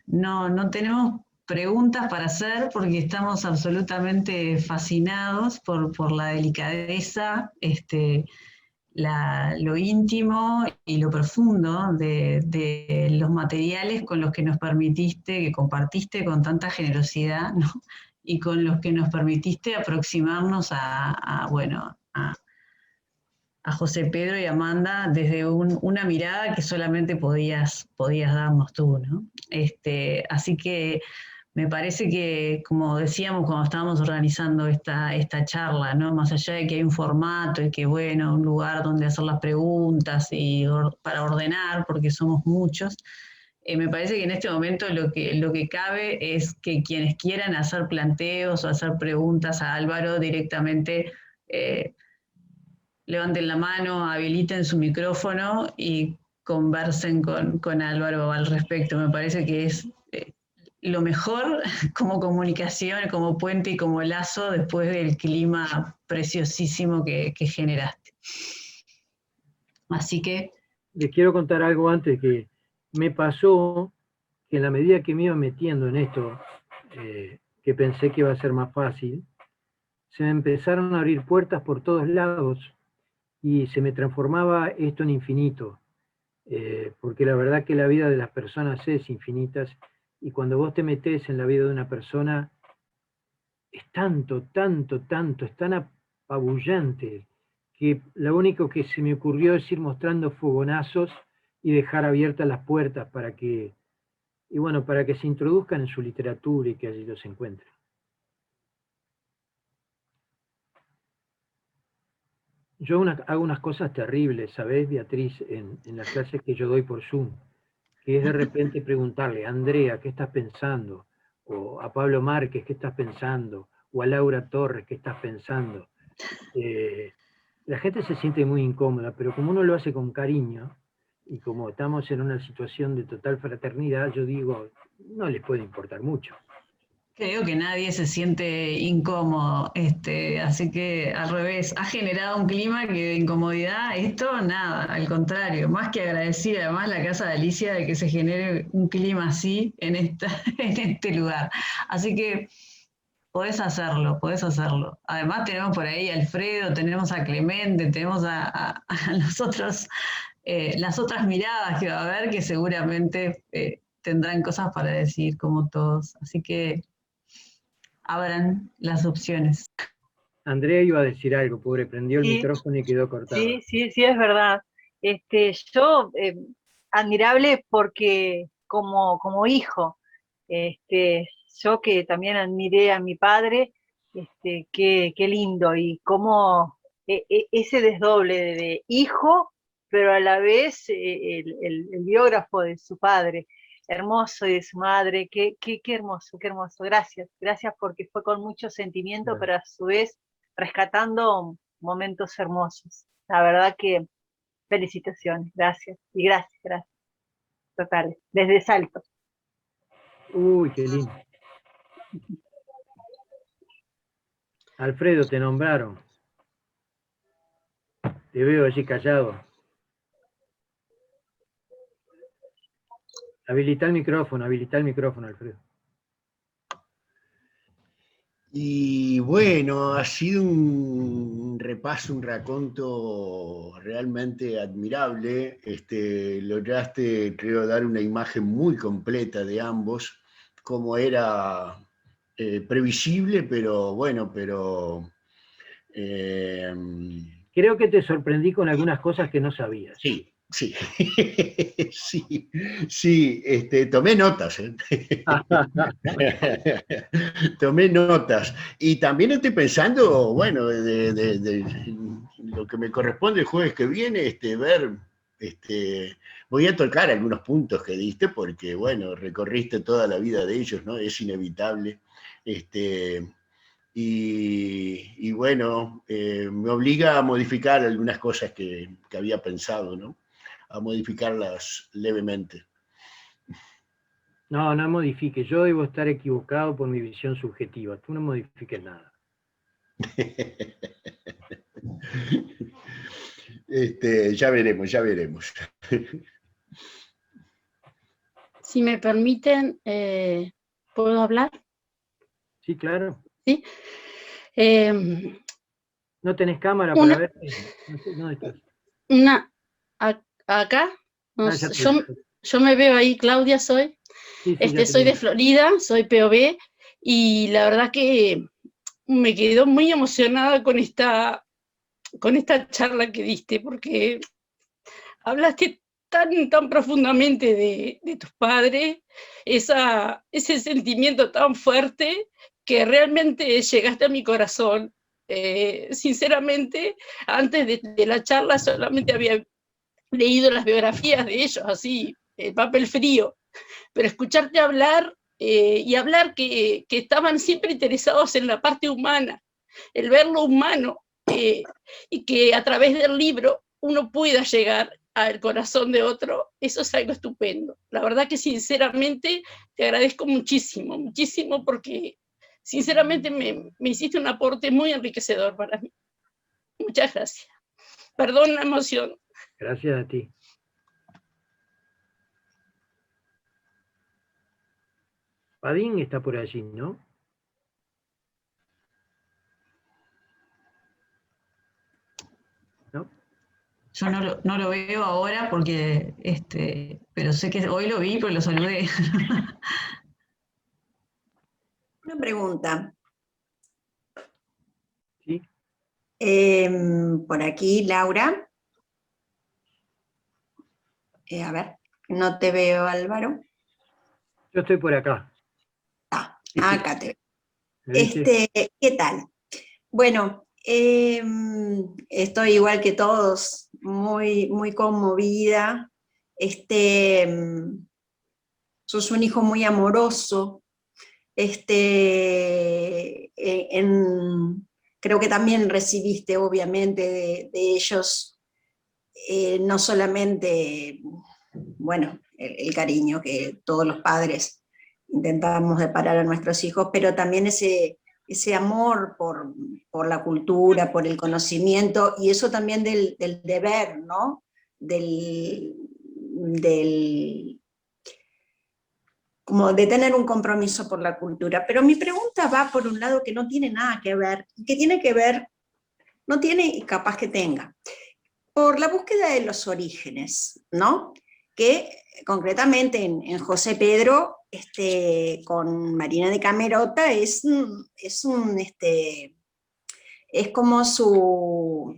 No tenemos preguntas para hacer porque estamos absolutamente fascinados por la delicadeza, lo íntimo y lo profundo de los materiales con los que nos permitiste, que compartiste con tanta generosidad, ¿no? Y con los que nos permitiste aproximarnos a José Pedro y Amanda desde una mirada que solamente podías darnos tú, ¿no? Así que me parece que, como decíamos cuando estábamos organizando esta charla, ¿no? Más allá de que hay un formato y que, bueno, un lugar donde hacer las preguntas y para ordenar, porque somos muchos, me parece que en este momento lo que cabe es que quienes quieran hacer planteos o hacer preguntas a Álvaro directamente levanten la mano, habiliten su micrófono y conversen con Álvaro al respecto. Me parece que es lo mejor como comunicación, como puente y como lazo después del clima preciosísimo que generaste. Así que... Les quiero contar algo antes, que me pasó que en la medida que me iba metiendo en esto, que pensé que iba a ser más fácil, se me empezaron a abrir puertas por todos lados y se me transformaba esto en infinito, porque la verdad que la vida de las personas es infinita, y cuando vos te metés en la vida de una persona, es tanto, tanto, tanto, es tan apabullante, que lo único que se me ocurrió es ir mostrando fogonazos y dejar abiertas las puertas para que, y bueno, para que se introduzcan en su literatura y que allí los encuentren. Yo hago unas cosas terribles, ¿sabés, Beatriz? En las clases que yo doy por Zoom, que es de repente preguntarle a Andrea, ¿qué estás pensando? O a Pablo Márquez, ¿qué estás pensando? O a Laura Torres, ¿qué estás pensando? La gente se siente muy incómoda, pero como uno lo hace con cariño, y como estamos en una situación de total fraternidad, yo digo, no les puede importar mucho. Creo que nadie se siente incómodo, así que al revés, ha generado un clima que de incomodidad, esto nada, al contrario, más que agradecida además la casa de Alicia de que se genere un clima así en este lugar. Así que podés hacerlo, podés hacerlo. Además tenemos por ahí a Alfredo, tenemos a Clemente, tenemos a los otros, las otras miradas que va a haber que seguramente tendrán cosas para decir como todos. Así que abran las opciones. Andrea iba a decir algo, pobre, prendió el Sí, micrófono y quedó cortado. sí, es verdad. Yo, admirable porque como hijo, yo que también admiré a mi padre, qué lindo, y cómo ese desdoble de hijo, pero a la vez el biógrafo de su padre, hermoso, y de su madre, qué hermoso, qué hermoso. Gracias porque fue con mucho sentimiento, Claro. pero a su vez rescatando momentos hermosos. La verdad que felicitaciones, gracias. Y gracias. Total, desde Salto. Uy, qué lindo. Alfredo, te nombraron. Te veo allí callado. Habilita el micrófono, Alfredo. Y bueno, ha sido un repaso, un raconto realmente admirable. Lograste, creo, dar una imagen muy completa de ambos, como era previsible, pero bueno, Creo que te sorprendí con algunas cosas que no sabías. Sí. Sí, tomé notas. Tomé notas. Y también estoy pensando, bueno, de lo que me corresponde el jueves que viene, ver, voy a tocar algunos puntos que diste, porque, bueno, recorriste toda la vida de ellos, ¿no? Es inevitable. Y bueno, me obliga a modificar algunas cosas que había pensado, ¿no? A modificarlas levemente. No modifiques. Yo debo estar equivocado por mi visión subjetiva. Tú no modifiques nada. Ya veremos. Si me permiten, ¿puedo hablar? Sí, claro. Sí. ¿No tenés cámara para ver? No sé, ¿dónde estás? Acá, no, ya yo me veo ahí, Claudia soy. Sí, soy de Florida, soy POV, y la verdad que me quedo muy emocionada con esta charla que diste, porque hablaste tan profundamente de tus padres, ese sentimiento tan fuerte que realmente llegaste a mi corazón. Sinceramente, antes de la charla solamente había leído las biografías de ellos, así, el papel frío, pero escucharte hablar y hablar que estaban siempre interesados en la parte humana, el ver lo humano, y que a través del libro uno pueda llegar al corazón de otro, eso es algo estupendo. La verdad que sinceramente te agradezco muchísimo, muchísimo, porque sinceramente me hiciste un aporte muy enriquecedor para mí. Muchas gracias. Perdón la emoción. Gracias a ti. Padín está por allí, ¿no? ¿No? Yo no lo veo ahora porque, pero sé que hoy lo vi porque lo saludé. Una pregunta. Sí. Por aquí, Laura. A ver, no te veo, Álvaro. Yo estoy por acá. Sí, sí. Acá te veo. ¿Me viste? ¿Qué tal? Bueno, estoy igual que todos, muy, muy conmovida. Sos un hijo muy amoroso. Creo que también recibiste, obviamente, de ellos, no solamente, bueno, el cariño que todos los padres intentamos deparar a nuestros hijos, pero también ese amor por la cultura, por el conocimiento, y eso también del deber, ¿no? Como de tener un compromiso por la cultura. Pero mi pregunta va por un lado que no tiene nada que ver, que tiene que ver, no tiene y capaz que tenga, por la búsqueda de los orígenes, ¿no? Que concretamente en José Pedro, con Marina de Camerota, es como su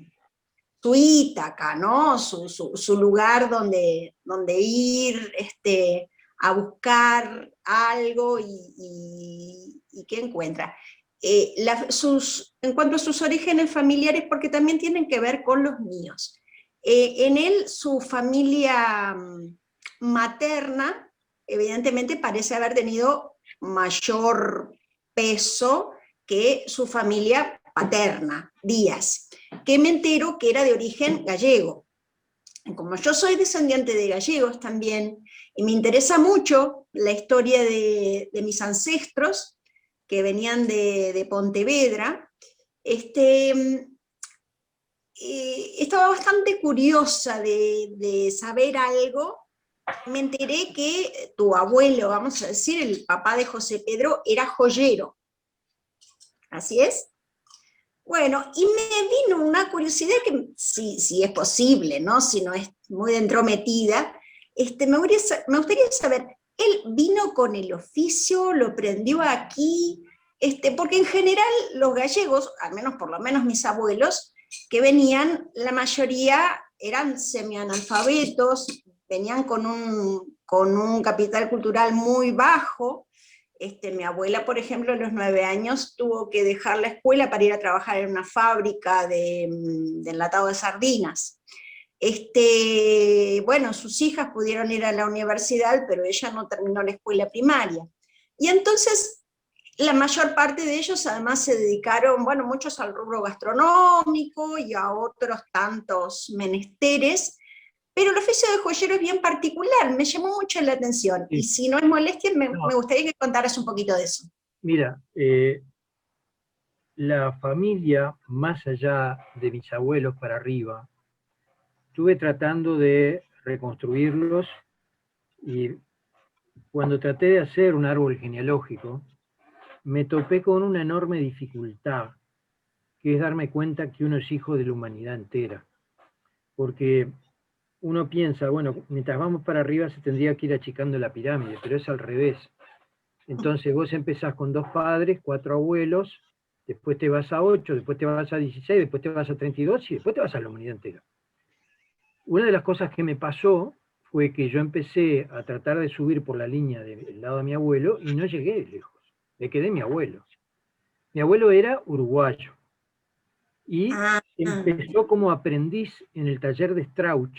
Ítaca, ¿no? Su lugar donde ir a buscar algo y qué encuentra. En cuanto a sus orígenes familiares, porque también tienen que ver con los míos. En él, su familia materna, evidentemente parece haber tenido mayor peso que su familia paterna, Díaz, que me entero que era de origen gallego. Como yo soy descendiente de gallegos también, y me interesa mucho la historia de mis ancestros, que venían de Pontevedra, estaba bastante curiosa de saber algo. Me enteré que tu abuelo, vamos a decir, el papá de José Pedro, era joyero. ¿Así es? Bueno, y me vino una curiosidad que, si es posible, ¿no? Si no es muy entrometida, me gustaría saber, ¿él vino con el oficio, lo aprendió aquí? Porque en general los gallegos, al menos por lo menos mis abuelos, que venían, la mayoría eran semianalfabetos, venían con un capital cultural muy bajo. Mi abuela, por ejemplo, a los 9 años tuvo que dejar la escuela para ir a trabajar en una fábrica de enlatado de sardinas. Bueno, sus hijas pudieron ir a la universidad, pero ella no terminó la escuela primaria. Y entonces, la mayor parte de ellos además se dedicaron, bueno, muchos al rubro gastronómico y a otros tantos menesteres, pero el oficio de joyero es bien particular, me llamó mucho la atención. Sí. Y si no es molestia, me gustaría que contaras un poquito de eso. Mira, la familia, más allá de mis abuelos para arriba, estuve tratando de reconstruirlos, y cuando traté de hacer un árbol genealógico, me topé con una enorme dificultad, que es darme cuenta que uno es hijo de la humanidad entera. Porque uno piensa, bueno, mientras vamos para arriba se tendría que ir achicando la pirámide, pero es al revés. Entonces vos empezás con 2 padres, 4 abuelos, después te vas a 8, después te vas a 16, después te vas a 32 y después te vas a la humanidad entera. Una de las cosas que me pasó fue que yo empecé a tratar de subir por la línea del lado de mi abuelo y no llegué lejos, me quedé en mi abuelo. Mi abuelo era uruguayo y empezó como aprendiz en el taller de Strauch,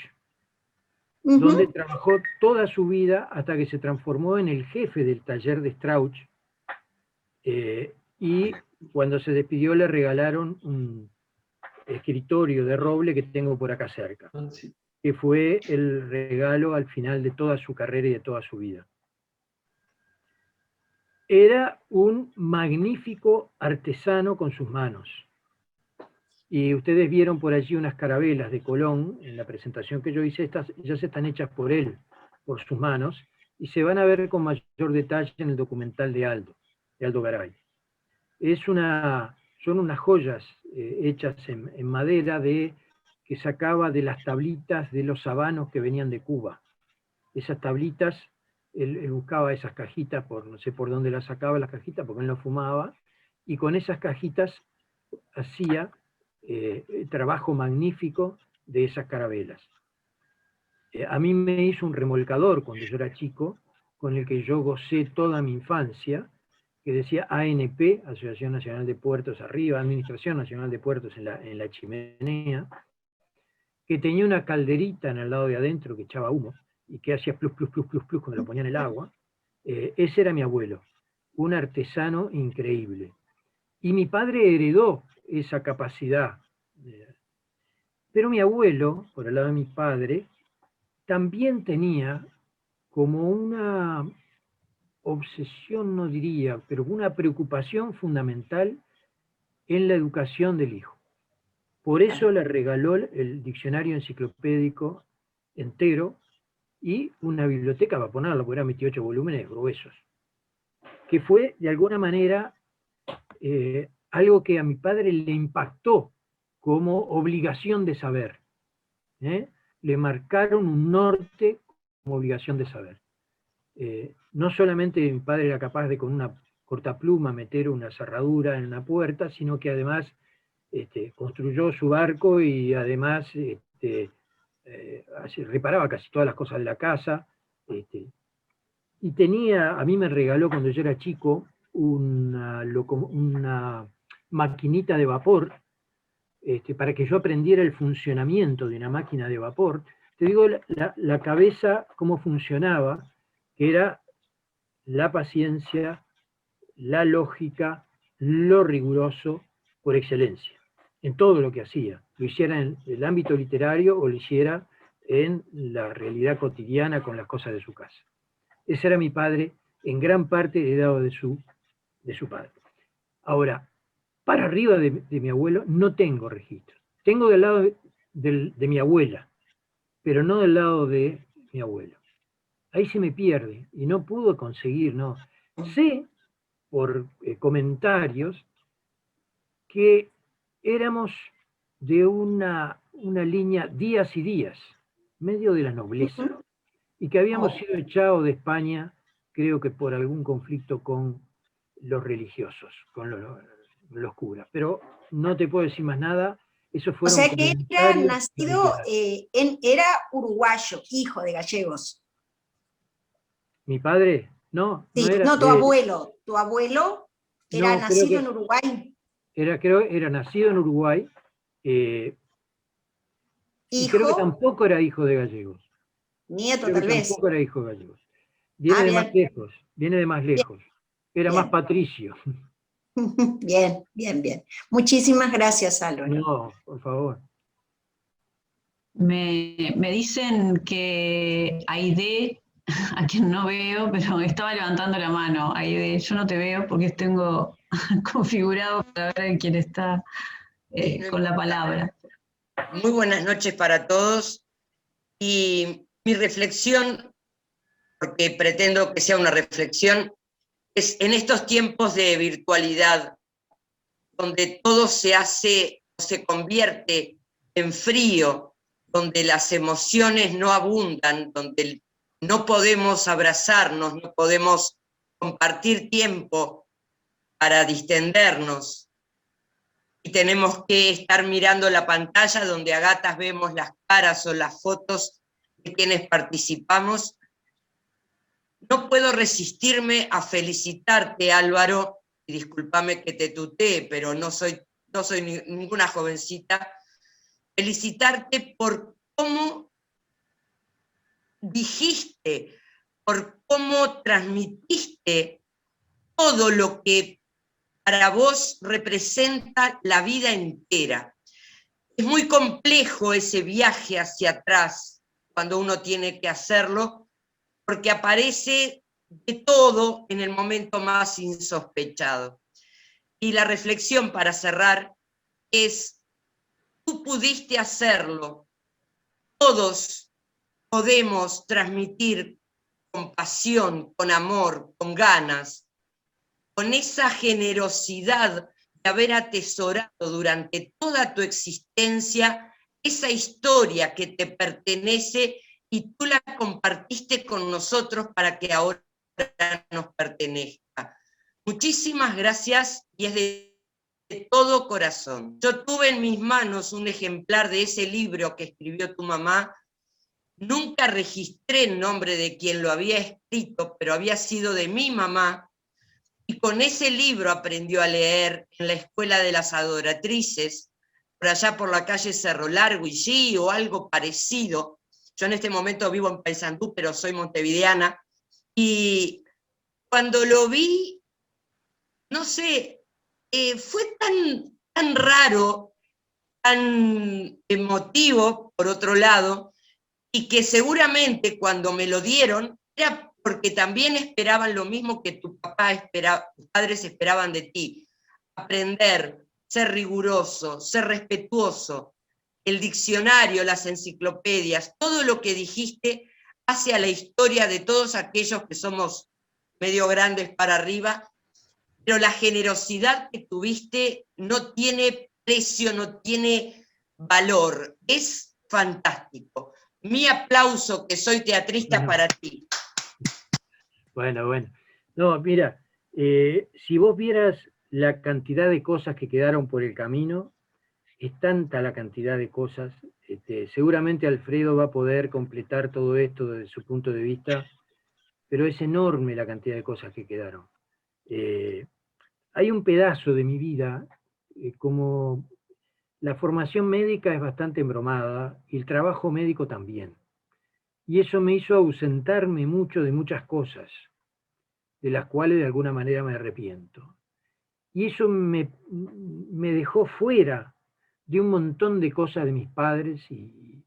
donde trabajó toda su vida hasta que se transformó en el jefe del taller de Strauch, y cuando se despidió le regalaron un escritorio de roble que tengo por acá cerca, que fue el regalo al final de toda su carrera y de toda su vida. Era un magnífico artesano con sus manos. Y ustedes vieron por allí unas carabelas de Colón en la presentación que yo hice, ellas están hechas por él, por sus manos, y se van a ver con mayor detalle en el documental de Aldo Garay. Son unas joyas hechas en madera que sacaba de las tablitas de los habanos que venían de Cuba. Esas tablitas, él buscaba esas cajitas, no sé por dónde las sacaba las cajitas, porque él no fumaba, y con esas cajitas hacía trabajo magnífico de esas carabelas. A mí me hizo un remolcador cuando yo era chico, con el que yo gocé toda mi infancia, que decía ANP, Asociación Nacional de Puertos arriba, Administración Nacional de Puertos en la chimenea, que tenía una calderita en el lado de adentro que echaba humo, y que hacía plus, plus, plus, plus, plus cuando lo ponía en el agua. Ese era mi abuelo, un artesano increíble. Y mi padre heredó esa capacidad. Pero mi abuelo, por el lado de mi padre, también tenía como una obsesión, no diría, pero una preocupación fundamental en la educación del hijo. Por eso le regaló el diccionario enciclopédico entero y una biblioteca para ponerlo, porque eran 28 volúmenes gruesos, que fue de alguna manera algo que a mi padre le impactó como obligación de saber. Le marcaron un norte como obligación de saber. No solamente mi padre era capaz de con una cortapluma meter una cerradura en una puerta, sino que además construyó su barco y además reparaba casi todas las cosas de la casa. Y a mí me regaló cuando yo era chico una maquinita de vapor, para que yo aprendiera el funcionamiento de una máquina de vapor. Te digo la cabeza, cómo funcionaba, que era la paciencia, la lógica, lo riguroso por excelencia, en todo lo que hacía, lo hiciera en el ámbito literario o lo hiciera en la realidad cotidiana con las cosas de su casa. Ese era mi padre, en gran parte heredado de su padre. Ahora, para arriba de mi abuelo no tengo registro. Tengo del lado de mi abuela, pero no del lado de mi abuelo. Ahí se me pierde y no pudo conseguir, no. Sé por comentarios que éramos de una línea Díaz y Díaz, medio de la nobleza, y que habíamos sido echados de España, creo que por algún conflicto con los religiosos, con los curas. Pero no te puedo decir más nada. Eso fueron, o sea que era nacido, era uruguayo, hijo de gallegos. ¿Mi padre? No, sí, no era. No, tu abuelo era nacido en Uruguay. Era nacido en Uruguay, y creo que tampoco era hijo de gallegos. Nieto, creo tal que vez. Tampoco era hijo de gallegos. Viene de más lejos. Era bien. Más patricio. Bien. Muchísimas gracias, Álvaro. No, por favor. Me dicen que Aide, a quien no veo, pero estaba levantando la mano. Aide, yo no te veo porque tengo configurado para ver quién está con la palabra. Muy buenas noches para todos. Y mi reflexión, porque pretendo que sea una reflexión, es en estos tiempos de virtualidad, donde todo se convierte en frío, donde las emociones no abundan, donde no podemos abrazarnos, no podemos compartir tiempo para distendernos, y tenemos que estar mirando la pantalla donde a gatas vemos las caras o las fotos de quienes participamos. No puedo resistirme a felicitarte, Álvaro, y discúlpame que te tutee, pero no soy ninguna jovencita, felicitarte por cómo dijiste, por cómo transmitiste todo lo que para vos representa la vida entera. Es muy complejo ese viaje hacia atrás cuando uno tiene que hacerlo, porque aparece de todo en el momento más insospechado. Y la reflexión para cerrar es, tú pudiste hacerlo, todos podemos transmitir con pasión, con amor, con ganas, con esa generosidad de haber atesorado durante toda tu existencia esa historia que te pertenece y tú la compartiste con nosotros para que ahora nos pertenezca. Muchísimas gracias y es de todo corazón. Yo tuve en mis manos un ejemplar de ese libro que escribió tu mamá. Nunca registré el nombre de quien lo había escrito, pero había sido de mi mamá, y con ese libro aprendió a leer en la Escuela de las Adoratrices, por allá por la calle Cerro Largo, y sí, o algo parecido. Yo en este momento vivo en Paysandú, pero soy montevideana, y cuando lo vi, no sé, fue tan raro, tan emotivo, por otro lado, y que seguramente cuando me lo dieron era porque también esperaban lo mismo que tus padres esperaban de ti: aprender, ser riguroso, ser respetuoso. El diccionario, las enciclopedias, todo lo que dijiste hace a la historia de todos aquellos que somos medio grandes para arriba, pero la generosidad que tuviste no tiene precio, no tiene valor, es fantástico. Mi aplauso, que soy teatrista, para ti. Bueno. No, mira, si vos vieras la cantidad de cosas que quedaron por el camino, es tanta la cantidad de cosas, seguramente Alfredo va a poder completar todo esto desde su punto de vista, pero es enorme la cantidad de cosas que quedaron. Hay un pedazo de mi vida, como la formación médica es bastante embromada, y el trabajo médico también. Y eso me hizo ausentarme mucho de muchas cosas, de las cuales de alguna manera me arrepiento. Y eso me dejó fuera de un montón de cosas de mis padres, y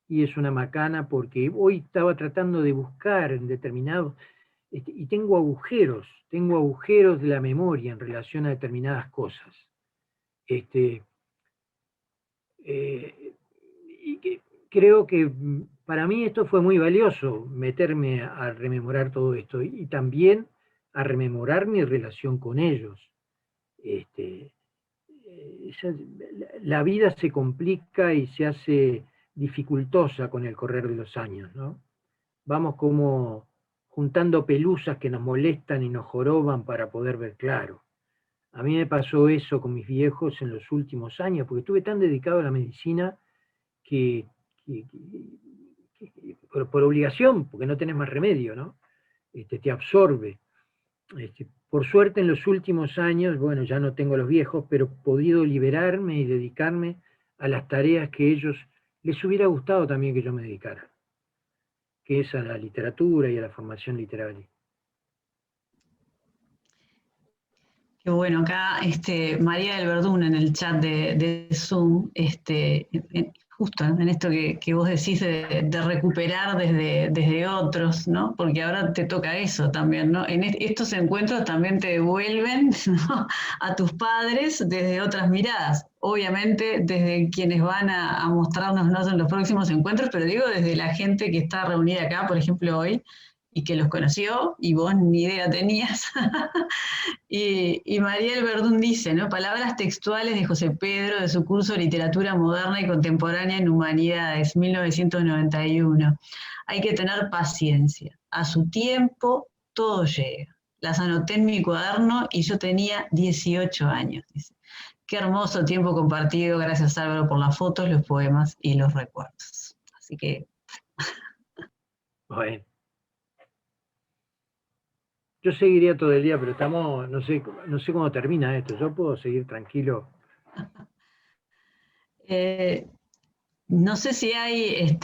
es una macana, porque hoy estaba tratando de buscar en determinados, y tengo agujeros de la memoria en relación a determinadas cosas. Y creo que para mí esto fue muy valioso, meterme a rememorar todo esto, y también a rememorar mi relación con ellos. La vida se complica y se hace dificultosa con el correr de los años, ¿no? Vamos como juntando pelusas que nos molestan y nos joroban para poder ver claro. A mí me pasó eso con mis viejos en los últimos años, porque estuve tan dedicado a la medicina que por obligación, porque no tenés más remedio, ¿no? Te absorbe. Por suerte en los últimos años, bueno, ya no tengo los viejos, pero he podido liberarme y dedicarme a las tareas que ellos les hubiera gustado también que yo me dedicara, que es a la literatura y a la formación literaria. Qué bueno, acá María del Verdún en el chat de Zoom, justo en esto que vos decís de recuperar desde otros, ¿no? Porque ahora te toca eso también, ¿no? En estos encuentros también te devuelven, ¿no?, a tus padres desde otras miradas. Obviamente desde quienes van a mostrarnos, ¿no?, en los próximos encuentros, pero digo desde la gente que está reunida acá, por ejemplo, hoy, y que los conoció, y vos ni idea tenías. Y Mariel Verdún dice, ¿no?, palabras textuales de José Pedro de su curso de Literatura Moderna y Contemporánea en Humanidades, 1991. Hay que tener paciencia. A su tiempo, todo llega. Las anoté en mi cuaderno y yo tenía 18 años, dice. Qué hermoso tiempo compartido. Gracias, Álvaro, por las fotos, los poemas y los recuerdos. Así que... Bueno. Yo seguiría todo el día, pero estamos, no sé cómo termina esto. Yo puedo seguir tranquilo. No sé si hay,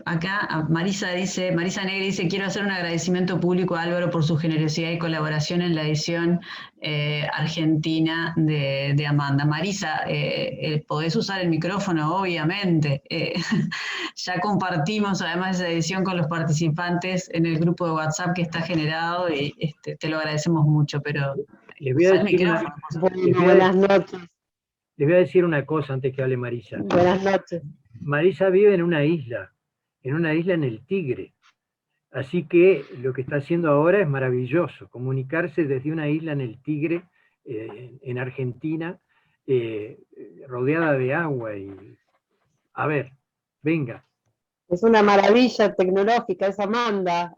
acá Marisa Negri dice, quiero hacer un agradecimiento público a Álvaro por su generosidad y colaboración en la edición argentina de Amanda. Marisa, podés usar el micrófono, obviamente. Ya compartimos además esa edición con los participantes en el grupo de WhatsApp que está generado y te lo agradecemos mucho, pero usa el micrófono. Buenas noches. Les voy a decir una cosa antes que hable Marisa. Buenas noches. Marisa vive en una isla en el Tigre. Así que lo que está haciendo ahora es maravilloso, comunicarse desde una isla en el Tigre, en Argentina, rodeada de agua. Y a ver, venga. Es una maravilla tecnológica, es Amanda,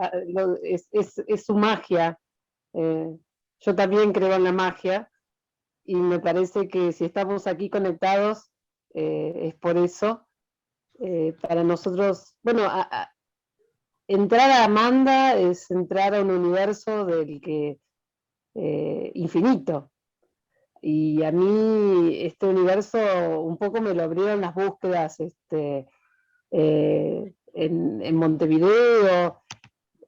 es su magia. Yo también creo en la magia, y me parece que si estamos aquí conectados, es por eso. Para nosotros, bueno, entrar a Amanda es entrar a un universo del que infinito. Y a mí este universo un poco me lo abrieron las búsquedas en Montevideo,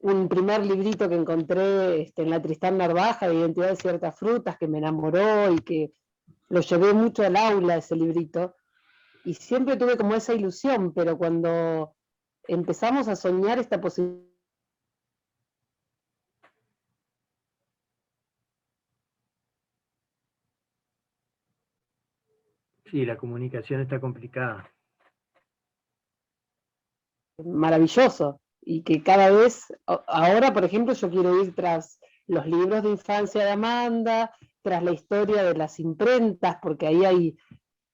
un primer librito que encontré en la Tristán Narvaja, de Identidad de Ciertas Frutas, que me enamoró y que lo llevé mucho al aula, ese librito, y siempre tuve como esa ilusión, pero cuando empezamos a soñar esta posibilidad. Sí, la comunicación está complicada. Maravilloso, y que cada vez, ahora por ejemplo yo quiero ir tras los libros de infancia de Amanda, tras la historia de las imprentas, porque ahí hay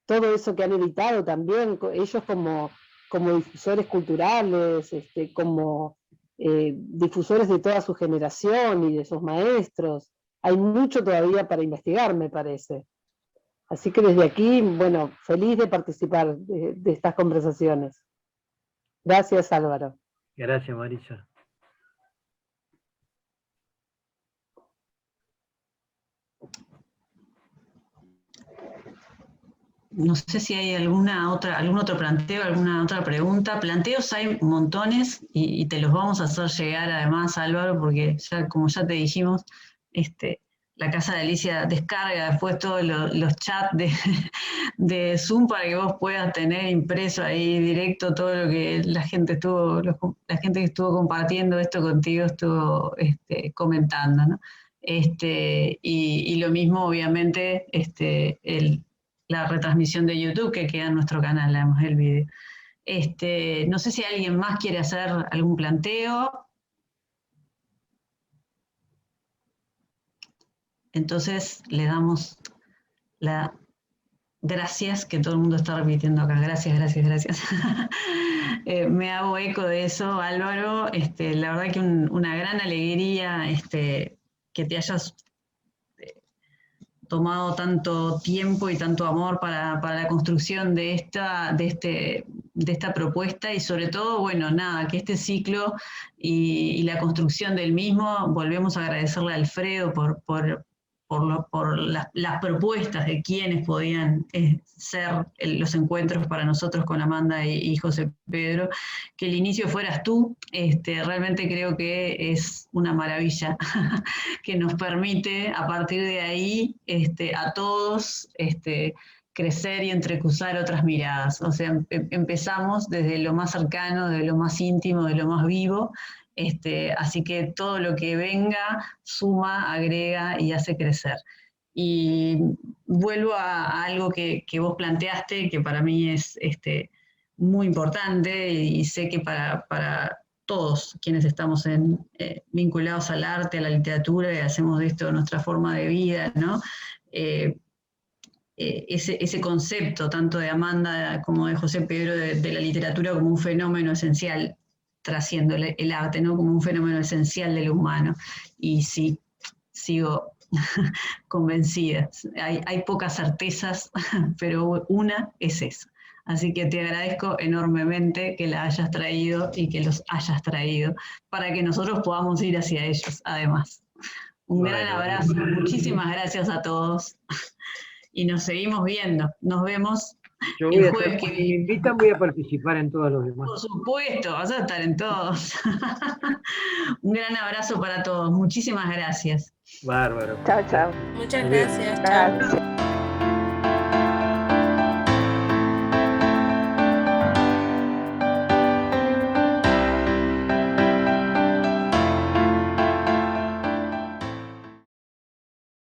todo eso que han editado también, ellos como difusores culturales, como difusores de toda su generación y de sus maestros. Hay mucho todavía para investigar, me parece. Así que desde aquí, bueno, feliz de participar de estas conversaciones. Gracias, Álvaro. Gracias, Marisa. No sé si hay algún otro planteo, alguna otra pregunta. Planteos hay montones y te los vamos a hacer llegar además, Álvaro, porque ya, como ya te dijimos, la Casa de Alicia descarga después todos los chats de Zoom para que vos puedas tener impreso ahí directo todo lo que la gente que estuvo compartiendo esto contigo estuvo comentando, ¿no? Y lo mismo, obviamente, la retransmisión de YouTube que queda en nuestro canal, además del video. No sé si alguien más quiere hacer algún planteo. Entonces le damos las gracias, que todo el mundo está repitiendo acá. Gracias, gracias, gracias. Me hago eco de eso, Álvaro. La verdad que una gran alegría que te hayas tomado tanto tiempo y tanto amor para la construcción de esta propuesta, y sobre todo, bueno, nada, que este ciclo y la construcción del mismo, volvemos a agradecerle a Alfredo por las propuestas de quienes podían ser los encuentros para nosotros con Amanda y José Pedro, que el inicio fueras tú. Realmente creo que es una maravilla que nos permite a partir de ahí a todos crecer y entrecruzar otras miradas. O sea, empezamos desde lo más cercano, de lo más íntimo, de lo más vivo. Así que todo lo que venga suma, agrega y hace crecer. Y vuelvo a algo que vos planteaste, que para mí es muy importante, y sé que para todos quienes estamos vinculados al arte, a la literatura, y hacemos de esto nuestra forma de vida, ¿no? Ese concepto, tanto de Amanda como de José Pedro, de la literatura como un fenómeno esencial, trasciendo el arte, ¿no? Como un fenómeno esencial de lo humano. Y sí, sigo convencida. Hay pocas certezas, pero una es esa. Así que te agradezco enormemente que la hayas traído y que los hayas traído para que nosotros podamos ir hacia ellos, además. Un gran abrazo, muchísimas gracias a todos y nos seguimos viendo. Nos vemos. Yo voy si me invitan, voy a participar en todos los demás. Por supuesto, vas a estar en todos. Un gran abrazo para todos. Muchísimas gracias. Bárbaro. Chao, chao. Muchas gracias. Chao.